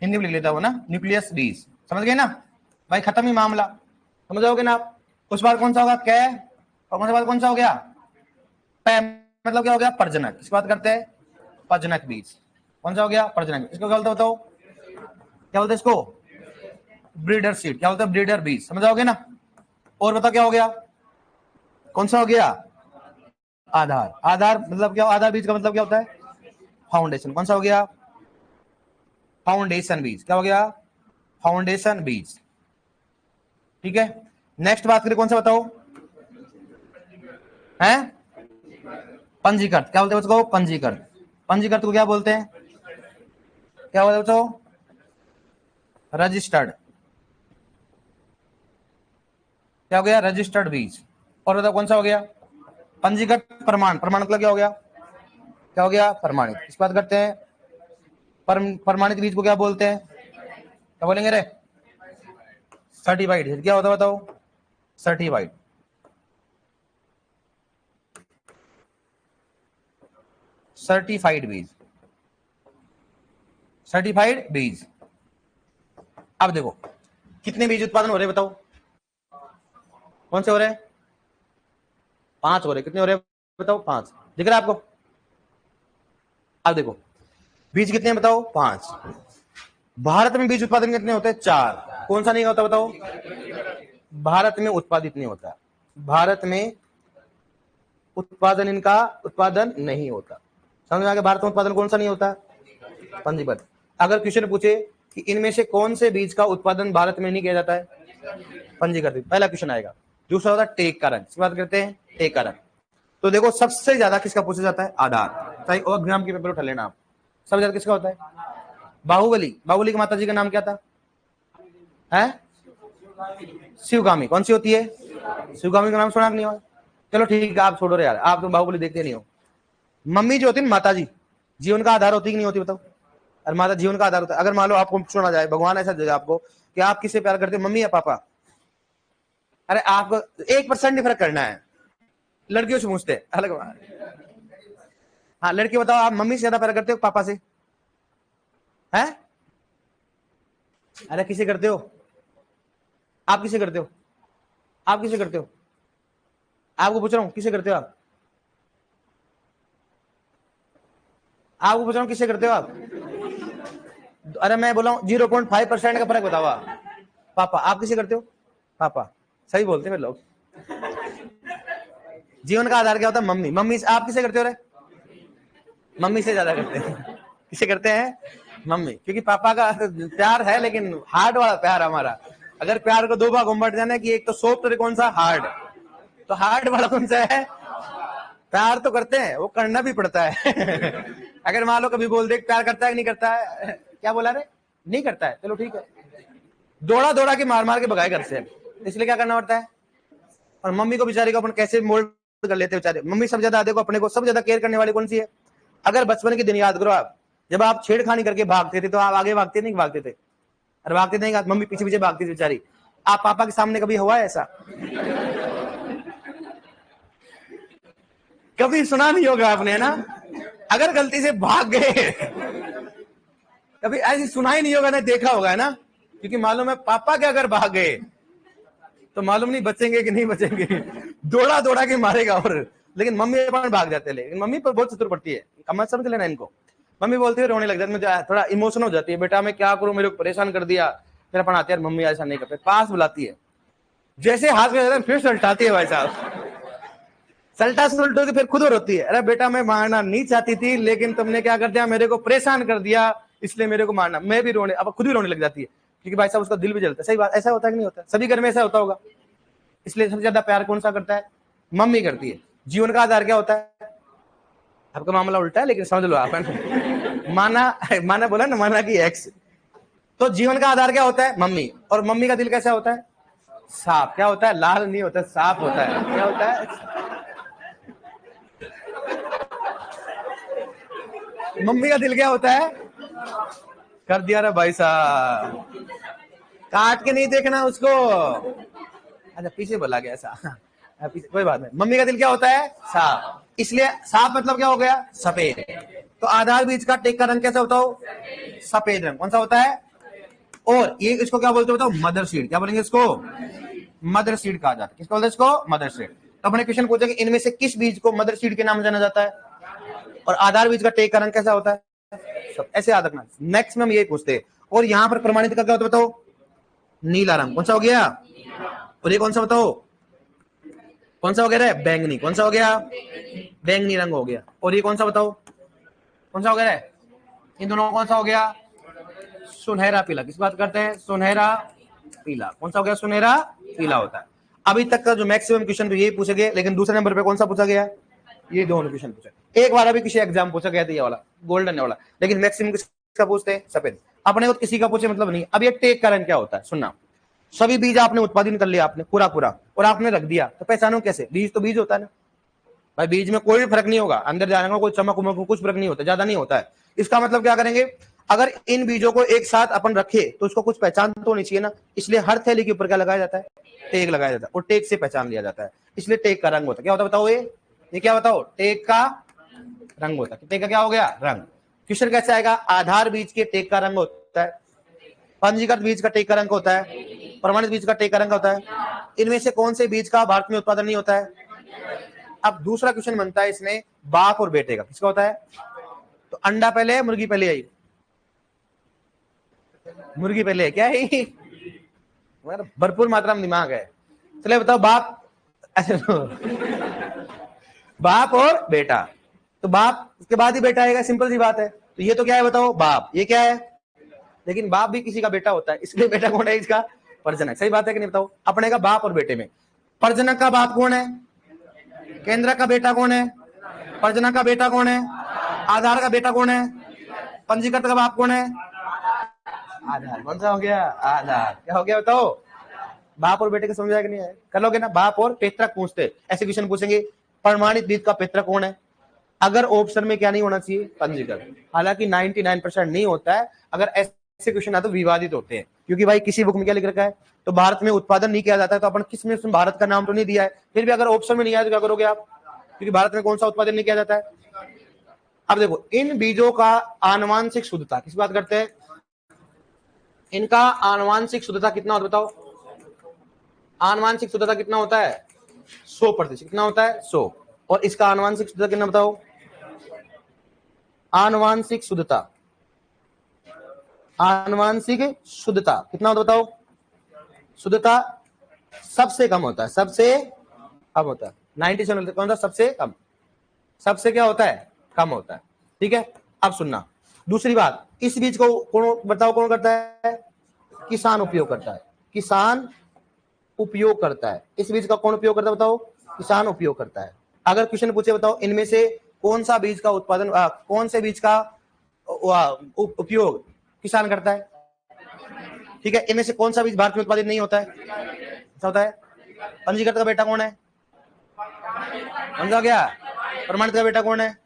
हिंदी में लिख लेता हूँ ना, न्यूक्लियस बीज। समझ गए ना भाई, खत्म ही मामला। समझ जाओगे ना आप। उस बार कौन सा होगा? कै। और कौन सा बाद कौन सा हो गया? पै। मतलब क्या हो गया? प्रजनक। किस बात करते हैं? प्रजनक बीज। कौन सा हो गया? प्रजनक। इसको क्या बोलते बताओ? क्या बोलते इसको? Breeder seed. क्या बोलते हैं? ब्रीडर बीज। समझ जाओगे ना। और बताओ क्या हो गया? कौन सा हो गया? आधार। आधार मतलब क्या? आधार बीज का मतलब क्या होता है? फाउंडेशन। कौन सा हो गया? फाउंडेशन बीज। क्या हो गया? फाउंडेशन बीज। ठीक है, नेक्स्ट बात करें, कौन सा बताओ? है पंजीकृत। क्या बोलते हैं उसको? पंजीकृत। पंजीकृत को क्या बोलते हैं? क्या बोलते हैं बताओ? रजिस्टर्ड। क्या हो गया? रजिस्टर्ड बीज। और बताओ कौन सा हो गया? पंजीकृत प्रमाण। प्रमाण मतलब क्या हो गया? क्या हो गया? प्रमाणित। इस बात करते हैं। प्रमाणित बीज को क्या बोलते हैं? क्या बोलेंगे रे? सर्टिफाइड। क्या होता है बताओ? सर्टिफाइड। सर्टिफाइड बीज। सर्टिफाइड बीज। अब देखो कितने बीज उत्पादन हो रहे बताओ? कौन से हो रहे? 5 हो रहे। कितने हो रहे बताओ? 5। दिख रहा है आपको? अब देखो बीज कितने बताओ? 5। भारत में बीज उत्पादन कितने होते हैं? 4। कौन सा नहीं होता बताओ? भारत में उत्पादित नहीं होता। भारत में उत्पादन, इनका उत्पादन नहीं होता। समझ में आ गया? भारत में उत्पादन कौन सा नहीं होता? पंजीबद्ध। अगर क्वेश्चन पूछे कि इनमें से कौन से बीज का उत्पादन भारत में नहीं किया जाता है? पंजीकृत। पहला क्वेश्चन आएगा। दूसरा होता है टेक कारण। इसकी बात करते हैं टेक कारण। तो देखो सबसे ज्यादा किसका पूछा जाता है? आधार। चाहे और एग्जाम के पेपर उठा लेना आप, सबसे ज्यादा किसका होता है? बाहुबली। बाहुबली की माता जी का नाम क्या था? है शिवगामी। कौन सी होती है? शिवगामी का नाम सुना नहीं हो? चलो ठीक है, आप छोड़ो रे यार, आप तो बाहुबली देखते नहीं हो। मम्मी जो होती है माता जी, जीवन का आधार होती कि नहीं होती बताओ? और माता जीवन का आधार होता है। अगर मान लो आपको सुना जाए, भगवान ऐसा दे आपको कि आप किससे प्यार करते हो, मम्मी या पापा? अरे आपको 1% नहीं फर्क करना है। लड़कियों से पूछते अलग बात। हाँ लड़की बताओ, आप मम्मी से ज्यादा प्यार करते हो पापा से? है? अरे किसे करते हो? आप किसे करते हो? आप किसे करते हो? आपको पूछ रहा हूँ किसे करते हो आप? आपको पूछ रहा हूँ किसे करते हो आप? अरे मैं बोला हूँ 0.5% का फर्क बताओ आप। पापा। आप किसे करते हो? पापा। सही बोलते हैं लोग। जीवन का आधार क्या होता है? मम्मी। मम्मी आप किसे करते हो रे? मम्मी से ज्यादा करते हैं। किसे करते हैं? मम्मी। क्योंकि पापा का प्यार है लेकिन हार्ड वाला प्यार हमारा। अगर प्यार को दो भागों में बांट जाना कि एक तो सॉफ्ट और कौन सा हार्ड, तो हार्ड वाला कौन सा है? प्यार तो करते हैं, वो करना भी पड़ता है। अगर मान लो कभी बोल दे प्यार करता है कि नहीं करता है, क्या बोला रे? नहीं करता है, चलो ठीक है, दौड़ा दौड़ा के मार मार के भगाए घर से, इसलिए क्या करना पड़ता है। और मम्मी को बेचारी को अपन कैसे मोल्ड कर लेते हैं बेचारे। मम्मी सब ज्यादा देखो अपने को सब ज्यादा केयर करने वाली कौन सी है? अगर बचपन के दिन याद करो आप, जब आप छेड़खानी करके भागते थे तो आप आगे भागते नहीं भागते थे? अरे भागते नहीं, मम्मी पीछे पीछे भागती थी बेचारी। आप पापा के सामने कभी हुआ है ऐसा? कभी सुना नहीं होगा आपने, है ना? अगर गलती से भाग गए, कभी ऐसी सुना ही नहीं होगा ना, देखा होगा, है ना? क्योंकि मालूम है पापा के अगर भाग गए तो मालूम नहीं बचेंगे कि नहीं बचेंगे। दौड़ा दौड़ा के मारेगा। और लेकिन मम्मी अपन भाग जाते हैं, लेकिन मम्मी पर बहुत चतुर पड़ती है, कम समझ लेना इनको। मम्मी बोलती है, रोने लग जाती है, मुझे थोड़ा इमोशन हो जाती है, बेटा मैं क्या करूं, मेरे को परेशान कर दिया। फिर अपन आते हैं, मम्मी ऐसा नहीं करते, पास बुलाती है, जैसे हाथ में जाता है फिर सल्टाती है भाई साहब। सल्टा सुलटो की फिर खुद रोती है, अरे बेटा मैं मारना नहीं चाहती थी लेकिन तुमने क्या कर दिया, मेरे को परेशान कर दिया, इसलिए मेरे को मारना। मैं भी रोने, अब खुद भी रोने लग जाती है, क्योंकि भाई साहब उसका दिल भी जलता है। सही बात, ऐसा होता है कि नहीं होता? सभी घर में ऐसा होता होगा। इसलिए सबसे ज्यादा प्यार कौन सा करता है? मम्मी करती है। जीवन का आधार क्या होता है? आपका मामला उल्टा है लेकिन समझ लो आप। माना माना बोला ना, माना की एक्स। तो जीवन का आधार क्या होता है? मम्मी। और मम्मी का दिल कैसा होता है? साफ। क्या होता है? लाल नहीं होता, साफ होता है। क्या होता है? मम्मी का दिल क्या होता है? कर दिया रे भाई साहब, काट के नहीं देखना उसको। अच्छा पीछे बोला गया ऐसा, कोई बात नहीं। मम्मी का दिल क्या होता है? साफ। इसलिए साफ मतलब क्या हो गया? सफेद। तो आधार बीज का टेक का रंग कैसा होता हो? सफेद रंग। कौन सा होता है? और ये इसको क्या बोलते हो बताओ? Mother seed. क्या बोलेंगे इसको? मदर सीड कहा जाता है। किसको बोलते हैं इसको? Mother seed. तो अपने क्वेश्चन पूछे कि इनमें से किस बीज को मदर सीड के नाम जाना जाता है? और आधार बीज का टेक का रंग कैसा होता है? सब ऐसे याद रखना। नेक्स्ट में हम यही पूछते हैं। और यहाँ पर प्रमाणित का क्या होता है बताओ? नीला रंग। कौन सा हो गया? और ये कौन सा बताओ? कौन सा हो गया? बैंगनी। कौन सा हो गया? बैंगनी रंग हो गया। और ये कौन सा बताओ? कौन सा हो गया? इन दोनों कौन सा हो गया? सुनहरा पीला। किस बात करते हैं? सुनहरा पीला। कौन सा हो गया? सुनहरा पीला होता है। अभी तक का जो मैक्सिमम क्वेश्चन तो यही पूछे गए, लेकिन दूसरे नंबर पे कौन सा पूछा गया? ये दोनों क्वेश्चन पूछा। एक बार अभी किसी एग्जाम पूछा गया था ये वाला गोल्डन वाला, लेकिन मैक्सिमम किसका पूछते हैं? सफेद। अपने को किसी का पूछे मतलब नहीं। अब ये टेक का रंग क्या होता है सुनना। सभी बीज आपने उत्पादन कर लिया, आपने पूरा और आपने रख दिया, तो पहचानो कैसे? बीज तो बीज होता है ना भाई, बीज में कोई फर्क नहीं होगा, अंदर जाने का कोई चमक उमक कुछ फर्क नहीं होता, ज्यादा नहीं होता है। इसका मतलब क्या करेंगे? अगर इन बीजों को एक साथ अपन रखे तो उसको कुछ पहचान तो होनी चाहिए ना, इसलिए हर थैली के ऊपर क्या लगाया जाता है? टेक लगाया जाता है, और टेक से पहचान लिया जाता है, इसलिए टेक का रंग होता है। क्या होता है बताओ? ये क्या बताओ? टेक का रंग होता है। टेक का क्या हो गया? रंग। क्वेश्चन कैसे आएगा? आधार बीज के टेक का रंग होता है, पंजीकृत बीज का टेक का रंग होता है, प्रमाणित बीज का टेक का रंग होता है। इनमें से कौन से बीज का भारत में उत्पादन नहीं होता है? अब दूसरा क्वेश्चन बनता है इसमें बाप और बेटे का। किसका होता है? तो अंडा पहले है, मुर्गी पहले आई? मुर्गी पहले है। क्या है? भरपूर मात्रा में दिमाग है। चले बताओ बाप बाप और बेटा। तो बाप के बाद ही बेटा आएगा, सिंपल सी बात है। तो ये तो क्या है बताओ? बाप। ये क्या है? लेकिन बाप भी किसी का बेटा होता है, इसलिए बेटा कौन है इसका? प्रजनक। सही बात है कि नहीं बताओ? अपने का बाप और बेटे में प्रजनक का बाप कौन है? केंद्रक का बेटा कौन है? प्रजनक का बेटा कौन है? आधार का बेटा कौन है? पंजीकृत का बाप कौन है? आधार। कौन सा हो गया? आधार। क्या हो गया बताओ? बाप और बेटे को समझ आएगा नहीं है? कर लोगे ना? बाप और पितृक पूछते, ऐसे क्वेश्चन पूछेंगे। प्रमाणित बीज का पितृक कौन है? अगर ऑप्शन में क्या नहीं होना चाहिए? पंजीकृत। हालांकि 99% नहीं होता है, अगर ऐसे क्वेश्चन आते तो विवादित होते हैं, क्योंकि भाई किसी बुक में क्या लिख रखा है? तो भारत में उत्पादन नहीं किया जाता है, तो अपन किस में भारत का नाम तो नहीं दिया है, फिर भी अगर ऑप्शन में नहीं आया तो क्या करोगे आप? क्योंकि भारत में कौन सा उत्पादन नहीं किया जाता है? अब देखो, इन बीजों का आनुवांशिक शुद्धता, किस बात करते हैं? इनका आनुवांशिक शुद्धता कितना होता है बताओ? आनुवांशिक शुद्धता कितना होता है? 100%। कितना होता है? 100। और इसका आनुवांशिक शुद्धता कितना बताओ? आनुवांशिक शुद्धता, आनुवांशिक शुद्धता कितना होता है बताओ? शुद्धता सबसे कम होता है, सबसे कम होता है। 97 कौन सा? सबसे कम। सबसे क्या होता है? कम होता है। ठीक है, अब सुनना दूसरी बात। इस बीज को कौन बताओ कौन करता है? किसान उपयोग करता है। किसान उपयोग करता है। इस बीज का कौन उपयोग करता है बताओ? किसान उपयोग करता है। अगर क्वेश्चन पूछे बताओ इनमें से कौन सा बीज का उत्पादन, कौन से बीज का उपयोग किसान करता है? ठीक है, इनमें से कौन सा बीज भारत में उत्पादित नहीं होता है? ऐसा होता है। पंजीकृत का बेटा कौन है? कौन सा गया? प्रमाणित का बेटा कौन है?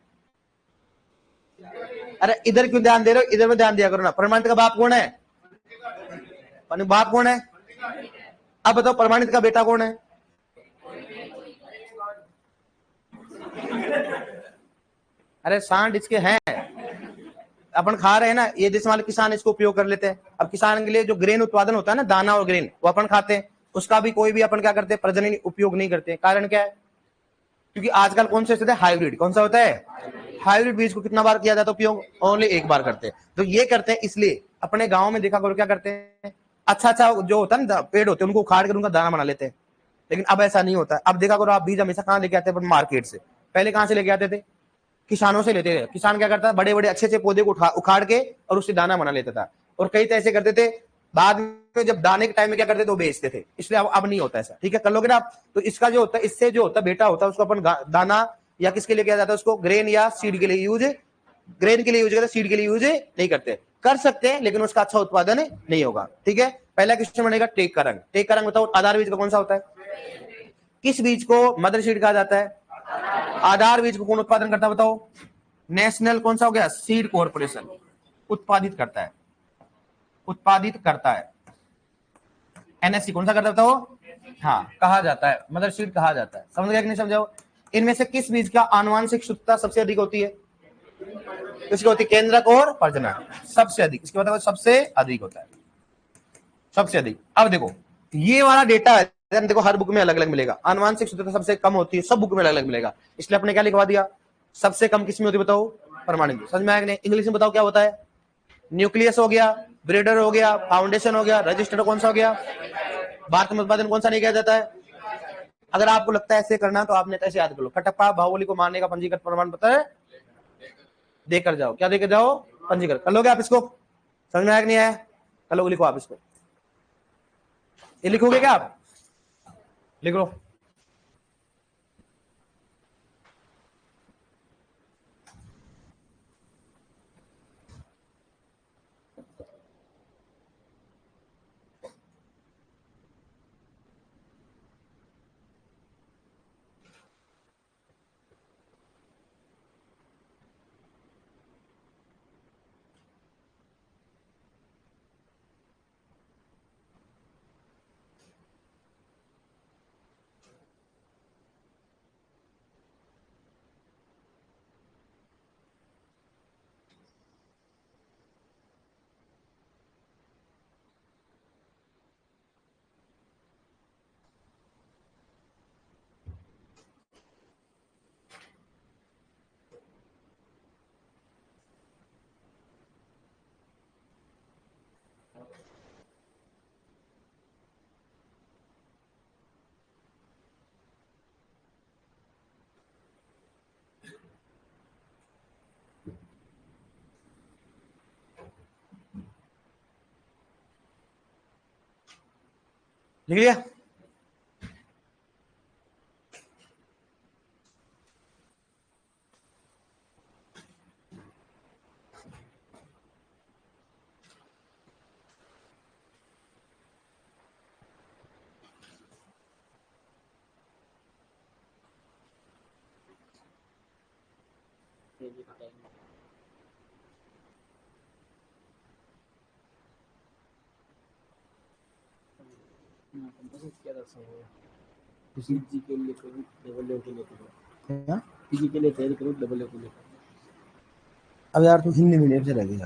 अरे इधर क्यों ध्यान दे रहे हो? इधर में ध्यान दिया करो ना। प्रमाणित का बाप कौन है? बाप कौन है? अब बताओ प्रमाणित का बेटा कौन है? अरे सांड इसके हैं, अपन खा रहे हैं ना, ये देश वाले किसान इसको उपयोग कर लेते हैं। अब किसान के लिए जो ग्रेन उत्पादन होता है ना, दाना और ग्रेन, वो अपन खाते हैं, उसका भी कोई भी अपन क्या करते हैं? प्रजनन उपयोग नहीं करते। कारण क्या है? क्योंकि आजकल कौन से होता है? हाइब्रिड। कौन सा होता है? हाइब्रिड बीज को कितना बार किया जाता है उपयोग? ओनली एक बार करते हैं। तो ये करते हैं इसलिए अपने गांव में देखा करो क्या करते हैं, अच्छा जो होता है ना पेड़ होते हैं, उनको उखाड़ कर उनका दाना बना लेते हैं। लेकिन अब ऐसा नहीं होता है। अब देखा करो आप, बीज हमेशा कहाँ लेके आते हैं? मार्केट से। पहले कहां से लेके आते थे? किसानों से लेते थे। किसान क्या करता है? बड़े बड़े अच्छे पौधे को उखाड़ के और उससे दाना बना लेता था। और कई तो ऐसे करते थे, बाद में जब दाने के टाइम में क्या करते थे? वो बेचते थे। इसलिए अब नहीं होता ऐसा। ठीक है, कर लोगे ना आप? तो इसका जो होता है, इससे जो होता है बेटा होता है, उसको अपन दाना या किसके लिए किया जाता है? उसको ग्रेन या सीड के लिए यूज, ग्रेन के लिए यूज करते, सीड के लिए यूज नहीं करते। कर सकते हैं लेकिन उसका अच्छा उत्पादन नहीं होगा। ठीक है, पहला क्वेश्चन बनेगा टेक का रंग। टेक का रंग बताओ आधार बीज का कौन सा होता है? किस बीज को मदर सीड कहा जाता है? आधार बीज को कौन उत्पादन करता है बताओ? नेशनल कौन सा हो गया? सीड कॉर्पोरेशन उत्पादित करता है, उत्पादित करता है। एनएससी कौन सा करता है बताओ? हाँ, कहा जाता है, मदर सीड कहा जाता है। समझ गया कि नहीं समझाओ? इनमें से किस बीज का आनुवांशिक शुद्धता सबसे अधिक होती है? इसकी होती है केंद्रक और प्रजनन, सबसे अधिक, इसके मतलब सबसे अधिक होता है, सबसे अधिक। अब देखो ये वाला डेटा है, देखो हर बुक में अलग अलग मिलेगा, आनुवांशिक शुद्धता सबसे कम होती है, सब बुक में अलग अलग मिलेगा, इसलिए अपने क्या लिखवा दिया, सबसे कम किसमें होती है बताओ, परमाणु। समझ में आया कि नहीं? इंग्लिश में बताओ क्या होता है, न्यूक्लियस हो गया, ब्रेडर हो गया, फाउंडेशन हो गया, रजिस्टर कौन सा हो गया, भारत में उत्पादन कौन सा नहीं किया जाता है। अगर आपको लगता है ऐसे करना तो आपने ऐसे याद कर लो, कटप्पा बाहुबली को मारने का पंजीकृत प्रमाण पत्र है, देकर जाओ, क्या देकर जाओ, पंजीकृत कर लोगे आप इसको, समझ में आया कि नहीं आया, कर लोगे, लिखो आप इसको, ये लिखोगे क्या आप, लिख लो। लिख लिया, पीजी के लिए करूँ डबल लेवल के लिए करूँ, पीजी के लिए तैयारी करूँ डबल लेवल के लिए। अब यार तू हिंदी मीडियम से लगेगा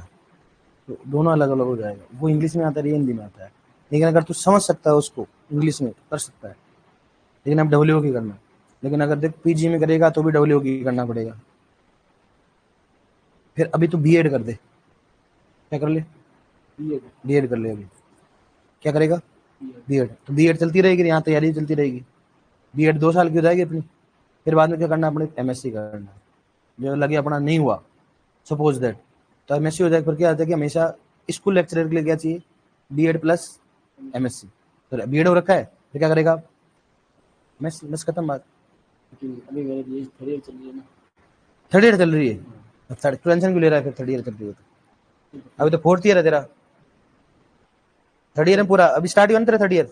तो दोनों अलग अलग हो जाएगा, वो इंग्लिश में आता है, हिंदी में आता है, लेकिन अगर तू समझ सकता है उसको इंग्लिश में तो कर सकता है, लेकिन अब डब्ल्यू की करना, लेकिन अगर देख पीजी में करेगा तो भी डब्ल्यू की करना पड़ेगा। फिर अभी तू बीएड कर दे, क्या कर ले, बीएड कर ले, अभी क्या करेगा, बीएड, तो बीएड चलती रहेगी, यहाँ तैयारी चलती रहेगी, बीएड 2 साल की हो जाएगी अपनी, फिर बाद में क्या करना, अपने एमएससी करना, जो लगे अपना नहीं हुआ सपोज दैट, तो एमएससी हो जाएगा, फिर क्या आता है कि हमेशा स्कूल लेक्चरर के लिए क्या चाहिए, बीएड प्लस एमएससी, तो बीएड हो रखा है, फिर क्या करेगा, बस खत्म बात। अभी मेरी थर्ड ईयर चल रही है ना, थर्ड ईयर चल रही है, थर्ड टेंशन क्यों ले रहा है, फिर थर्ड ईयर चल रही है तो अभी तो फोर्थ ईयर है तेरा, थर्ड ईयर में पूरा अभी स्टार्ट हुआ ना तेरा थर्ड ईयर,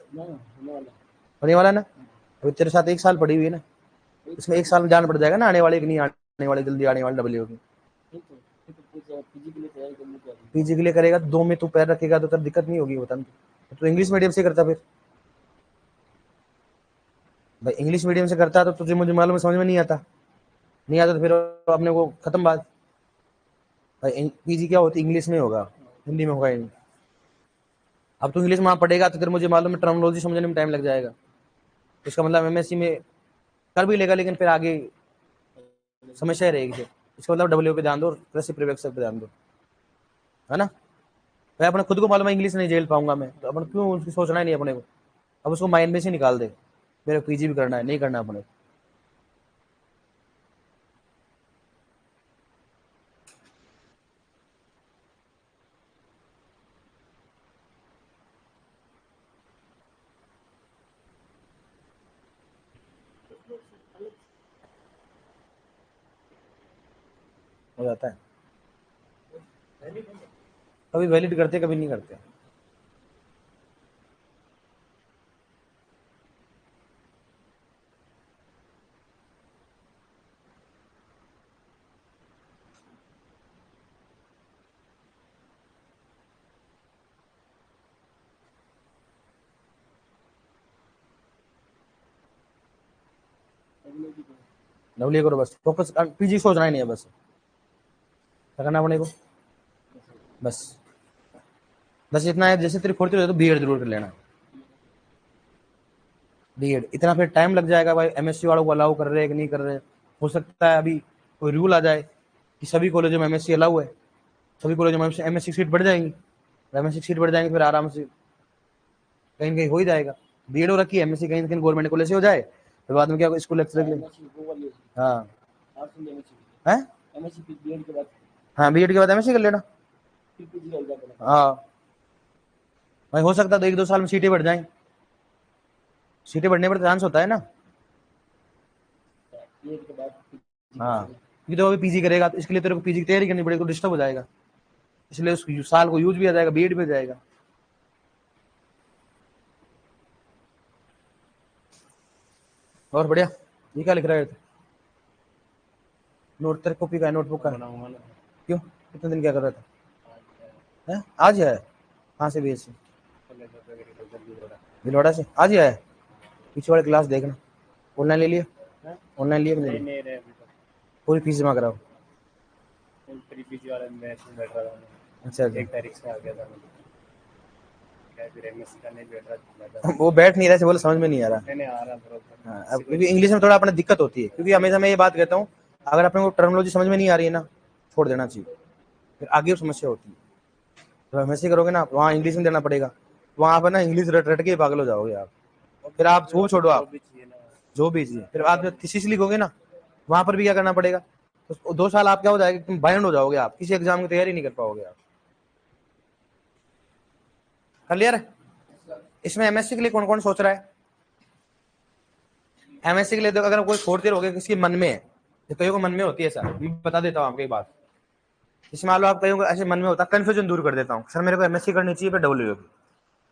होने वाला ना, अभी तेरे साथ 1 साल पड़ी हुई है ना, इसमें 1 साल में जान पड़ जाएगा ना आने वाले कि नहीं आने वाले, जल्दी आने वाले डब्ल्यू की। पीजी के लिए करेगा तो 2 में तू पैर रखेगा तो तेरा दिक्कत नहीं होगी, बता तो इंग्लिश मीडियम से करता, फिर भाई इंग्लिश मीडियम से करता तो तुझे मुझे मालूम है समझ में नहीं आता, नहीं आता तो फिर अपने को खत्म बात, भाई पीजी क्या होती इंग्लिश में होगा, हिंदी में होगा ही नहीं। अब तू इंग्लिश में पढ़ेगा तो फिर मुझे मालूम है टर्मिनोलॉजी समझने में टाइम लग जाएगा, इसका मतलब एमएससी में कर भी लेगा लेकिन फिर आगे समस्या रहेगी, फिर इसका मतलब डब्ल्यू पे ध्यान दो, कृषि पर्यवेक्षक पे ध्यान दो, है ना। भाई अपने खुद को मालूम है इंग्लिश नहीं झेल पाऊंगा मैं, तो अपन क्यों उसकी सोचना ही नहीं अपने को, अब उसको माइंड में से निकाल दे, मेरे पीजी भी करना है, नहीं करना अपने हो जाता है, कभी वैलिड करते कभी नहीं करते। डब्ल्यू करो बस, फोकस पीजी सोचना ही नहीं है बस। क्या करना अपने को, बस इतना है। जैसे तेरी फोर्थ ईयर तो बीएड जरूर कर लेना, बीएड। इतना फिर टाइम लग जाएगा भाई, एमएससी वालों को अलाउ कर रहे हैं कि नहीं कर रहे हैं। हो सकता है अभी कोई रूल आ जाए कि सभी कॉलेजों में एमएससी अलाउ है, सभी कॉलेजों में एमएससी सीट बढ़ जाएंगी, एमएससी सीट बढ़ जाएंगे फिर आराम से कहीं न कहीं हो ही जाएगा। बीएड हो रखी है, एमएससी कहीं न कहीं गवर्नमेंट कॉलेज से हो जाए, फिर बाद में क्या स्कूल लेक्चरर के लिए। हाँ है, हाँ बीएड के बाद एमएससी कर लेना। हाँ भाई, हो सकता है तो 1-2 साल में सीटें बढ़ जाएं, सीटें बढ़ने पर चांस होता है ना। हाँ, क्योंकि तो अभी पीजी करेगा तो इसके लिए तेरे को पीजी की तैयारी करनी पड़ेगी, तो डिस्टर्ब हो जाएगा, इसलिए उस साल को यूज भी आ जाएगा, बीएड भी हो जाएगा। और बढ़िया। ये क्या लिख रहा है, नोट तेरे कॉपी का है, नोटबुक का? क्यों, कितने दिन क्या कर रहा था? है आज है? कहाँ से बीएससी? भिलवाड़ा से आज ही आया? पीछे वाले क्लास देखना, ऑनलाइन ले लिया, ऑनलाइन लिया कि नहीं? पूरी फीस जमा कराओ। अच्छा, 1 तारीख से आ गया था फिर एमएससी का नहीं बैठ रहा, वो बैठ नहीं रहा है, बोले समझ में नहीं आ रहा। नहीं आ रहा बरोबर। हाँ, अब क्योंकि इंग्लिश में थोड़ा अपने दिक्कत होती है, क्योंकि हमेशा मैं ये बात कहता हूँ, अगर अपने को टर्मिनोलॉजी समझ में नहीं आ रही है ना, छोड़ देना चाहिए, फिर आगे समस्या होती है। तो एमएससी करोगे ना, वहाँ इंग्लिश में देना पड़ेगा, वहाँ पर ना इंग्लिश रट रट के पागल हो जाओगे आप। फिर आप वो छोड़ो, आप जो भी चाहिए, फिर आप जब थीसिस लिखोगे ना, वहां पर भी क्या करना पड़ेगा, तो 2 साल आप क्या हो जाएगा, तुम बाइंड हो जाओगे, आप किसी एग्जाम की तैयारी नहीं कर पाओगे आप। क्लियर है? इसमें एमएससी के लिए कौन कौन सोच रहा है? एमएससी के लिए तो अगर कोई फोर्थ ईयर हो गया, किसी मन में है, तो कईयों को मन में होती है सर, मैं बता देता हूँ आपको एक बात। इसमें मान लो आप कईयों को ऐसे मन में होता है, कंफ्यूजन दूर कर देता हूँ, सर मेरे को एमएससी करनी चाहिए फिर डब्ल्यू की।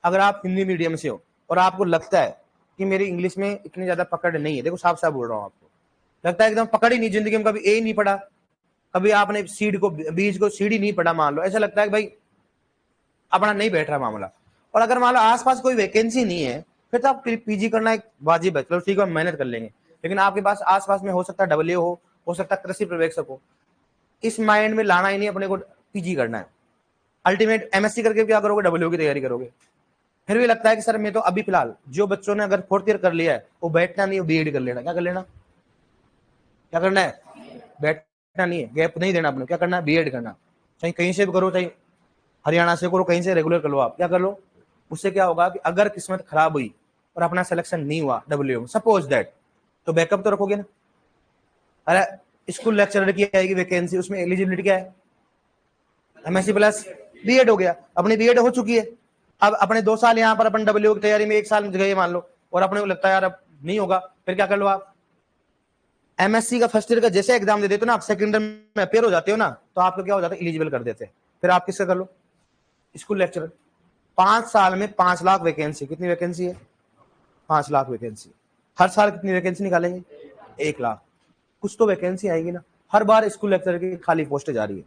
अगर आप हिंदी मीडियम से हो और आपको लगता है कि मेरी इंग्लिश में इतनी ज्यादा पकड़ नहीं है, देखो साफ साफ बोल रहा हूँ आपको, लगता है एकदम पकड़ ही नहीं, जिंदगी में कभी ए ही नहीं पढ़ा, कभी आपने सीड को बीज को सीड ही नहीं पढ़ा, मान लो ऐसा लगता है कि भाई अपना नहीं बैठ रहा मामला, और अगर मान लो आसपास कोई वैकेंसी नहीं है, फिर तो आप पीजी करना एक वाजिब है, चलो ठीक है मेहनत कर लेंगे, लेकिन आपके पास आसपास में हो सकता है डब्ल्यू हो सकता है कृषि पर्यवेक्षक हो, इस माइंड में लाना ही नहीं अपने को पीजी करना है। अल्टीमेट एमएससी करके क्या करोगे, डब्ल्यू की तैयारी करोगे। फिर भी लगता है कि सर मैं तो अभी फिलहाल, जो बच्चों ने अगर फोर्थ ईयर कर लिया है वो बैठना नहीं है, बीएड कर लेना। क्या कर लेना, क्या करना है, बैठना नहीं है, गैप नहीं देना अपने, क्या करना है, बीएड करना। चाहे कहीं से भी करो, चाहे हरियाणा से करो, कहीं से रेगुलर कर लो, आप क्या कर लो। उससे क्या होगा कि अगर किस्मत खराब हुई और अपना सिलेक्शन नहीं हुआ डब्ल्यू में, सपोज दैट, तो बैकअप तो रखोगे ना। अरे स्कूल लेक्चरर की आएगी वैकेंसी, उसमें एलिजिबिलिटी क्या है, एमएससी प्लस बीएड हो गया, अपनी बीएड हो चुकी है। अब अपने 2 साल यहाँ पर अपन डब्ल्यू की तैयारी में 1 साल गए मान लो, और अपने को लगता है यार अब नहीं होगा, फिर क्या कर लो आप, एमएससी का फर्स्ट ईयर का जैसे एग्जाम दे देते हो ना, आप सेकंड ईयर में अपेयर हो जाते हो ना, तो आपको क्या हो जाता है, एलिजिबल कर देते हैं। फिर आप किसका कर लो, स्कूल लेक्चरर। 5 साल में 5 लाख वैकेंसी, कितनी वैकेंसी है, 5 लाख वैकेंसी। हर साल कितनी वैकेंसी निकालेंगे, 1 लाख। कुछ तो वैकेंसी आएगी ना, हर बार स्कूल लेक्चरर की खाली पोस्ट जा रही है।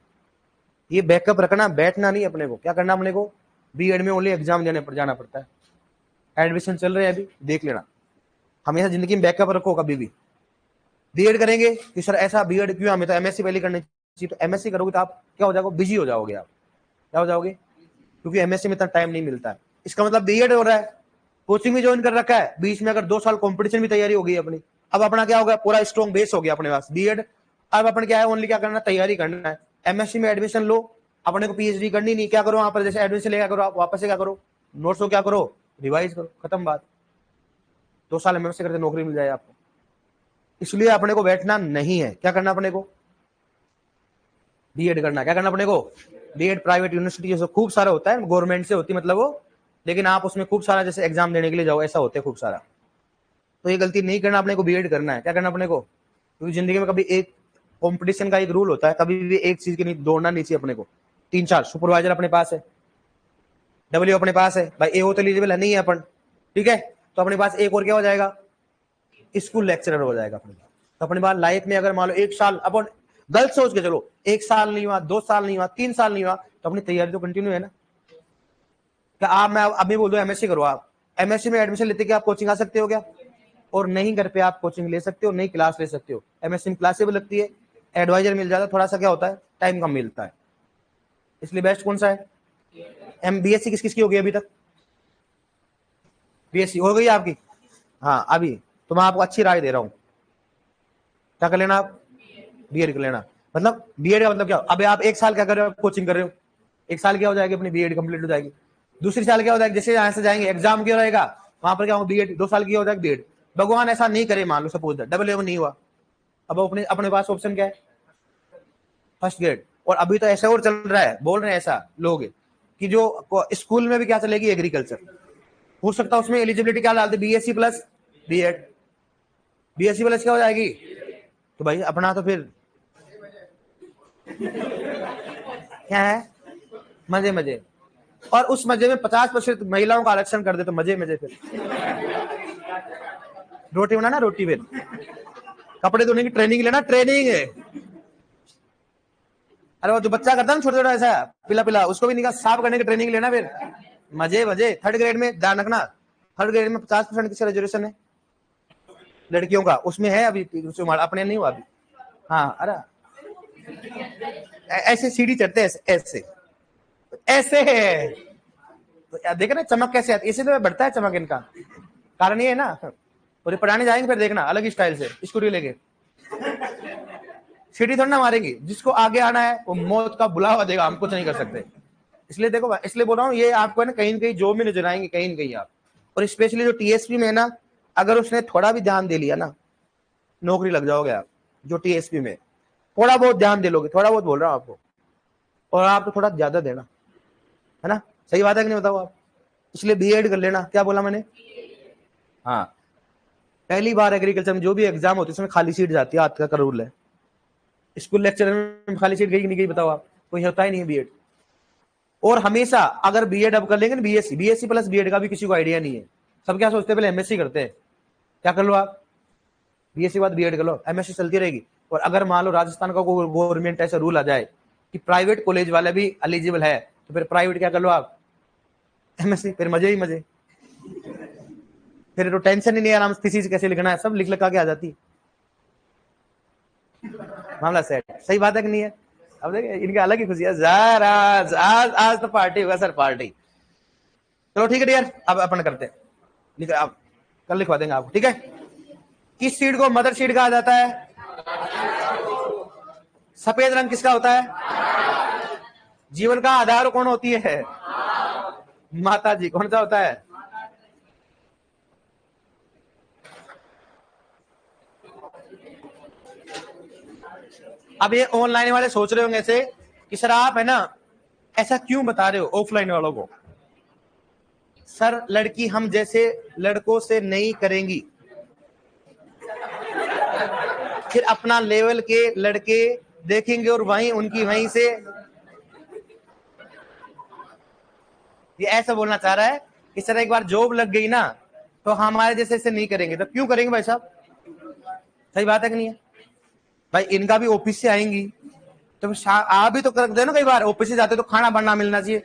ये बैकअप रखना, बैठना नहीं अपने को, क्या करना अपने को, बीएड में ओनली एग्जाम देने पर जाना पड़ता है। एडमिशन चल रहे हैं अभी, देख लेना, हमेशा जिंदगी में बैकअप रखो कभी भी। बीएड करेंगे कि सर ऐसा बीएड क्यों, हमें तो एमएससी पहले करनी चाहिए, तो एमएससी करोगे तो आप क्या हो जाओगे, बिजी हो जाओगे आप, क्या हो जाओगे, क्योंकि एमएससी में इतना टाइम नहीं मिलता है। इसका मतलब बीएड हो रहा है, कोचिंग भी ज्वाइन कर रखा है, बीच में अगर 2 साल कंपटीशन भी तैयारी हो गई अपनी, अब अपना क्या हो गया, पूरा स्ट्रॉन्ग बेस हो गया अपने पास बीएड। अब अपन क्या है, ओनली क्या करना, तैयारी करना है। एमएससी में एडमिशन लो, अपने को पीएचडी करनी नहीं, क्या करो वहां पर, जैसे एडमिशन लेकर करो, आप वापस से क्या करो, नोट्स को क्या करो, रिवाइज करो, खत्म बात। 2 साल एमएससी करते नौकरी मिल जाए आपको। इसलिए अपने को बैठना नहीं है, क्या करना अपने को, बीएड करना। क्या करना अपने को, बीएड प्राइवेट यूनिवर्सिटी से खूब सारा होता है, गवर्नमेंट से होती मतलब वो, लेकिन आप उसमें खूब सारा जैसे एग्जाम देने के लिए जाओ, ऐसा होता है खूब सारा। तो ये गलती नहीं करना अपने को, बीएड करना है। क्या करना अपने को, क्योंकि जिंदगी में कभी एक कंपटीशन का एक रूल होता है, कभी भी एक चीज के नहीं दौड़ना नहीं चाहिए अपने को। 3-4 सुपरवाइजर अपने पास है, डब्ल्यू अपने पास है, भाई ए हो तो एलिजिबल है नहीं है अपन, ठीक है, तो अपने पास एक और क्या हो जाएगा, स्कूल लेक्चरर हो जाएगा अपने पास। तो अपने पास लाइफ में अगर मान लो 1 साल अपन गलत सोच के चलो, 1 साल नहीं हुआ, 2 साल नहीं हुआ, 3 साल नहीं हुआ, तो अपनी तैयारी तो कंटिन्यू है ना। क्या आप, मैं अभी बोल दो एमएससी करो, आप एमएससी में एडमिशन लेते क्या आप कोचिंग आ सकते हो क्या, और नहीं घर पे आप कोचिंग ले सकते हो, नहीं क्लास ले सकते हो। एमएससी में क्लासें भी लगती है, एडवाइजर मिल जाता है, थोड़ा सा क्या होता है टाइम कम मिलता है, इसलिए बेस्ट कौन सा है? बीएससी किस किस की होगी अभी तक? बीएससी हो गई आपकी? हाँ अभी तो मैं आपको अच्छी राय दे रहा हूँ, क्या कर लेना आप? बीएड कर लेना। मतलब बीएड का मतलब क्या? अभी आप एक साल क्या कर रहे हो? कोचिंग कर रहे हो, एक साल क्या हो जाएगी अपनी बीएड कंप्लीट हो जाएगी। दूसरी साल क्या हो जाएगी? जैसे यहाँ से जाएंगे एग्जाम क्या रहेगा वहां पर क्या होगा? बीएड 2 साल की हो जाएगी बीएड। भगवान ऐसा नहीं करे, मान लो सपोज डबल ए नहीं हुआ, अब अपने अपने पास ऑप्शन क्या है? First grade. और अभी तो ऐसा और चल रहा है, बोल रहे हैं ऐसा लोग कि जो स्कूल में भी क्या चलेगी? एग्रीकल्चर हो सकता है, उसमें एलिजिबिलिटी क्या डालते? BSc plus BEd. BSc plus क्या हो जाएगी? तो भाई अपना तो फिर क्या है? मजे मजे। और उस मजे में 50% महिलाओं का आरक्षण कर दे तो मजे मजे। फिर रोटी बनाना, रोटी फिर कपड़े धोने की ट्रेनिंग लेना, ट्रेनिंग है। अरे वो जो बच्चा करता है ना छोटा छोटा ऐसा पिला पिला, उसको भी निकाल साफ करने की ट्रेनिंग लेना, फिर मजे मजे। 3rd ग्रेड में ध्यान रखना, 3rd ग्रेड में 50% किसका रिजर्वेशन है? लड़कियों का। उसमें है अभी, अपने नहीं हुआ अभी। हाँ अरे ऐसे सीढ़ी चढ़ते ऐसे ऐसे ऐसे है तो देखना चमक कैसे आती है, इसी तो बढ़ता है चमक। इनका कारण ये है ना। और पढ़ाने जाएंगे फिर देखना अलग स्टाइल से स्कूटी लेके, सीढ़ी थोड़ा ना मारेंगे। जिसको आगे आना है वो मौत का बुलावा देगा, हम कुछ नहीं कर सकते। इसलिए देखो, इसलिए बोल रहा हूँ ये आपको है ना कहीं न कहीं जॉब में नजर आएंगे, कहीं न कहीं आप। और स्पेशली जो टीएसपी में है ना, अगर उसने थोड़ा भी ध्यान दे लिया ना, नौकरी लग जाओगे आप। जो टीएसपी में थोड़ा बहुत ध्यान दे लोगे, थोड़ा बहुत बोल रहा हूँ आपको, और आप तो थोड़ा ज्यादा देना, है ना? सही बात है कि नहीं बताओ आप? इसलिए बीएड कर लेना। क्या बोला मैंने? हाँ, पहली बार एग्रीकल्चर में जो भी एग्जाम होती है उसमें खाली सीट जाती है, आज का रूल है। स्कूल लेक्चर में खाली सीट गई कि नहीं गई बताओ आप? कोई होता ही नहीं है बीएड। और हमेशा अगर बीएड अब कर लेंगे ना, बीएससी प्लस बीएड का भी किसी को आइडिया नहीं है। सब क्या सोचते हैं? पहले एमएससी करते हैं। क्या कर लो आप? बीएससी बाद बीएड कर लो, एमएससी चलती रहेगी। और अगर मान लो राजस्थान का गवर्नमेंट ऐसा रूल आ जाए कि प्राइवेट कॉलेज वाले भी एलिजिबल है, तो फिर प्राइवेट क्या कर लो आप? एमएससी। फिर मजे ही मजे, फिर तो टेंशन ही नहीं, आराम से थीसिस कैसे लिखना है सब लिख लगा के आ जाती है, मामला सेट। सही बात है कि नहीं है? अब देखिए इनकी अलग ही खुशी है। सर आज तो पार्टी होगा सर, पार्टी। चलो ठीक है डियर, अब अपन करते हैं, अब कल लिखवा देंगे आपको, ठीक है? किस सीड को मदर सीड कहा जाता है? सफेद रंग किसका होता है? जीवन का आधार कौन होती है? माता जी। कौन सा होता है? अब ये ऑनलाइन वाले सोच रहे होंगे ऐसे कि सर आप है ना ऐसा क्यों बता रहे हो ऑफलाइन वालों को? सर लड़की हम जैसे लड़कों से नहीं करेंगी, फिर अपना लेवल के लड़के देखेंगे और वहीं उनकी वहीं से। ये ऐसा बोलना चाह रहा है कि सर एक बार जॉब लग गई ना तो हमारे जैसे से नहीं करेंगे। तो क्यों करेंगे भाई साहब? सही बात है कि नहीं है भाई? इनका भी ऑफिस से आएंगी तो आप भी तो कर दे ना, कई बार ऑफिस से जाते तो खाना बनना मिलना चाहिए,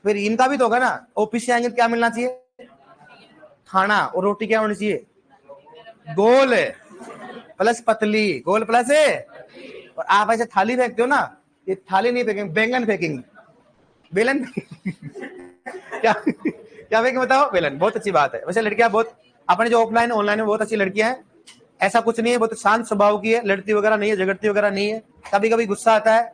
फिर इनका भी तो होगा ना। ऑफिस से आएंगे तो क्या मिलना चाहिए? खाना। और रोटी क्या होनी चाहिए? गोल प्लस पतली, गोल प्लस है। और आप ऐसे थाली फेंकते हो ना, ये थाली नहीं फेंकेंगे, बैंगन फेंकेंगे, बेलन क्या क्या फेंकेंगे बताओ? बेलन। बहुत अच्छी बात है। वैसे लड़कियां बहुत अपने जो ऑफलाइन ऑनलाइन में बहुत अच्छी लड़कियां हैं, ऐसा कुछ नहीं है, बहुत शांत स्वभाव की है, लड़ती वगैरह नहीं है, झगड़ती वगैरह नहीं है। कभी कभी गुस्सा आता है,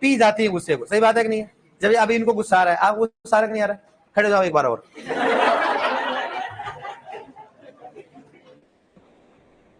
पी जाती है गुस्से को। सही बात है कि नहीं है? जब अभी इनको गुस्सा आ रहा है, आपको गुस्सा आ रहा है कि नहीं आ रहा है? खड़े हो जाओ एक बार और।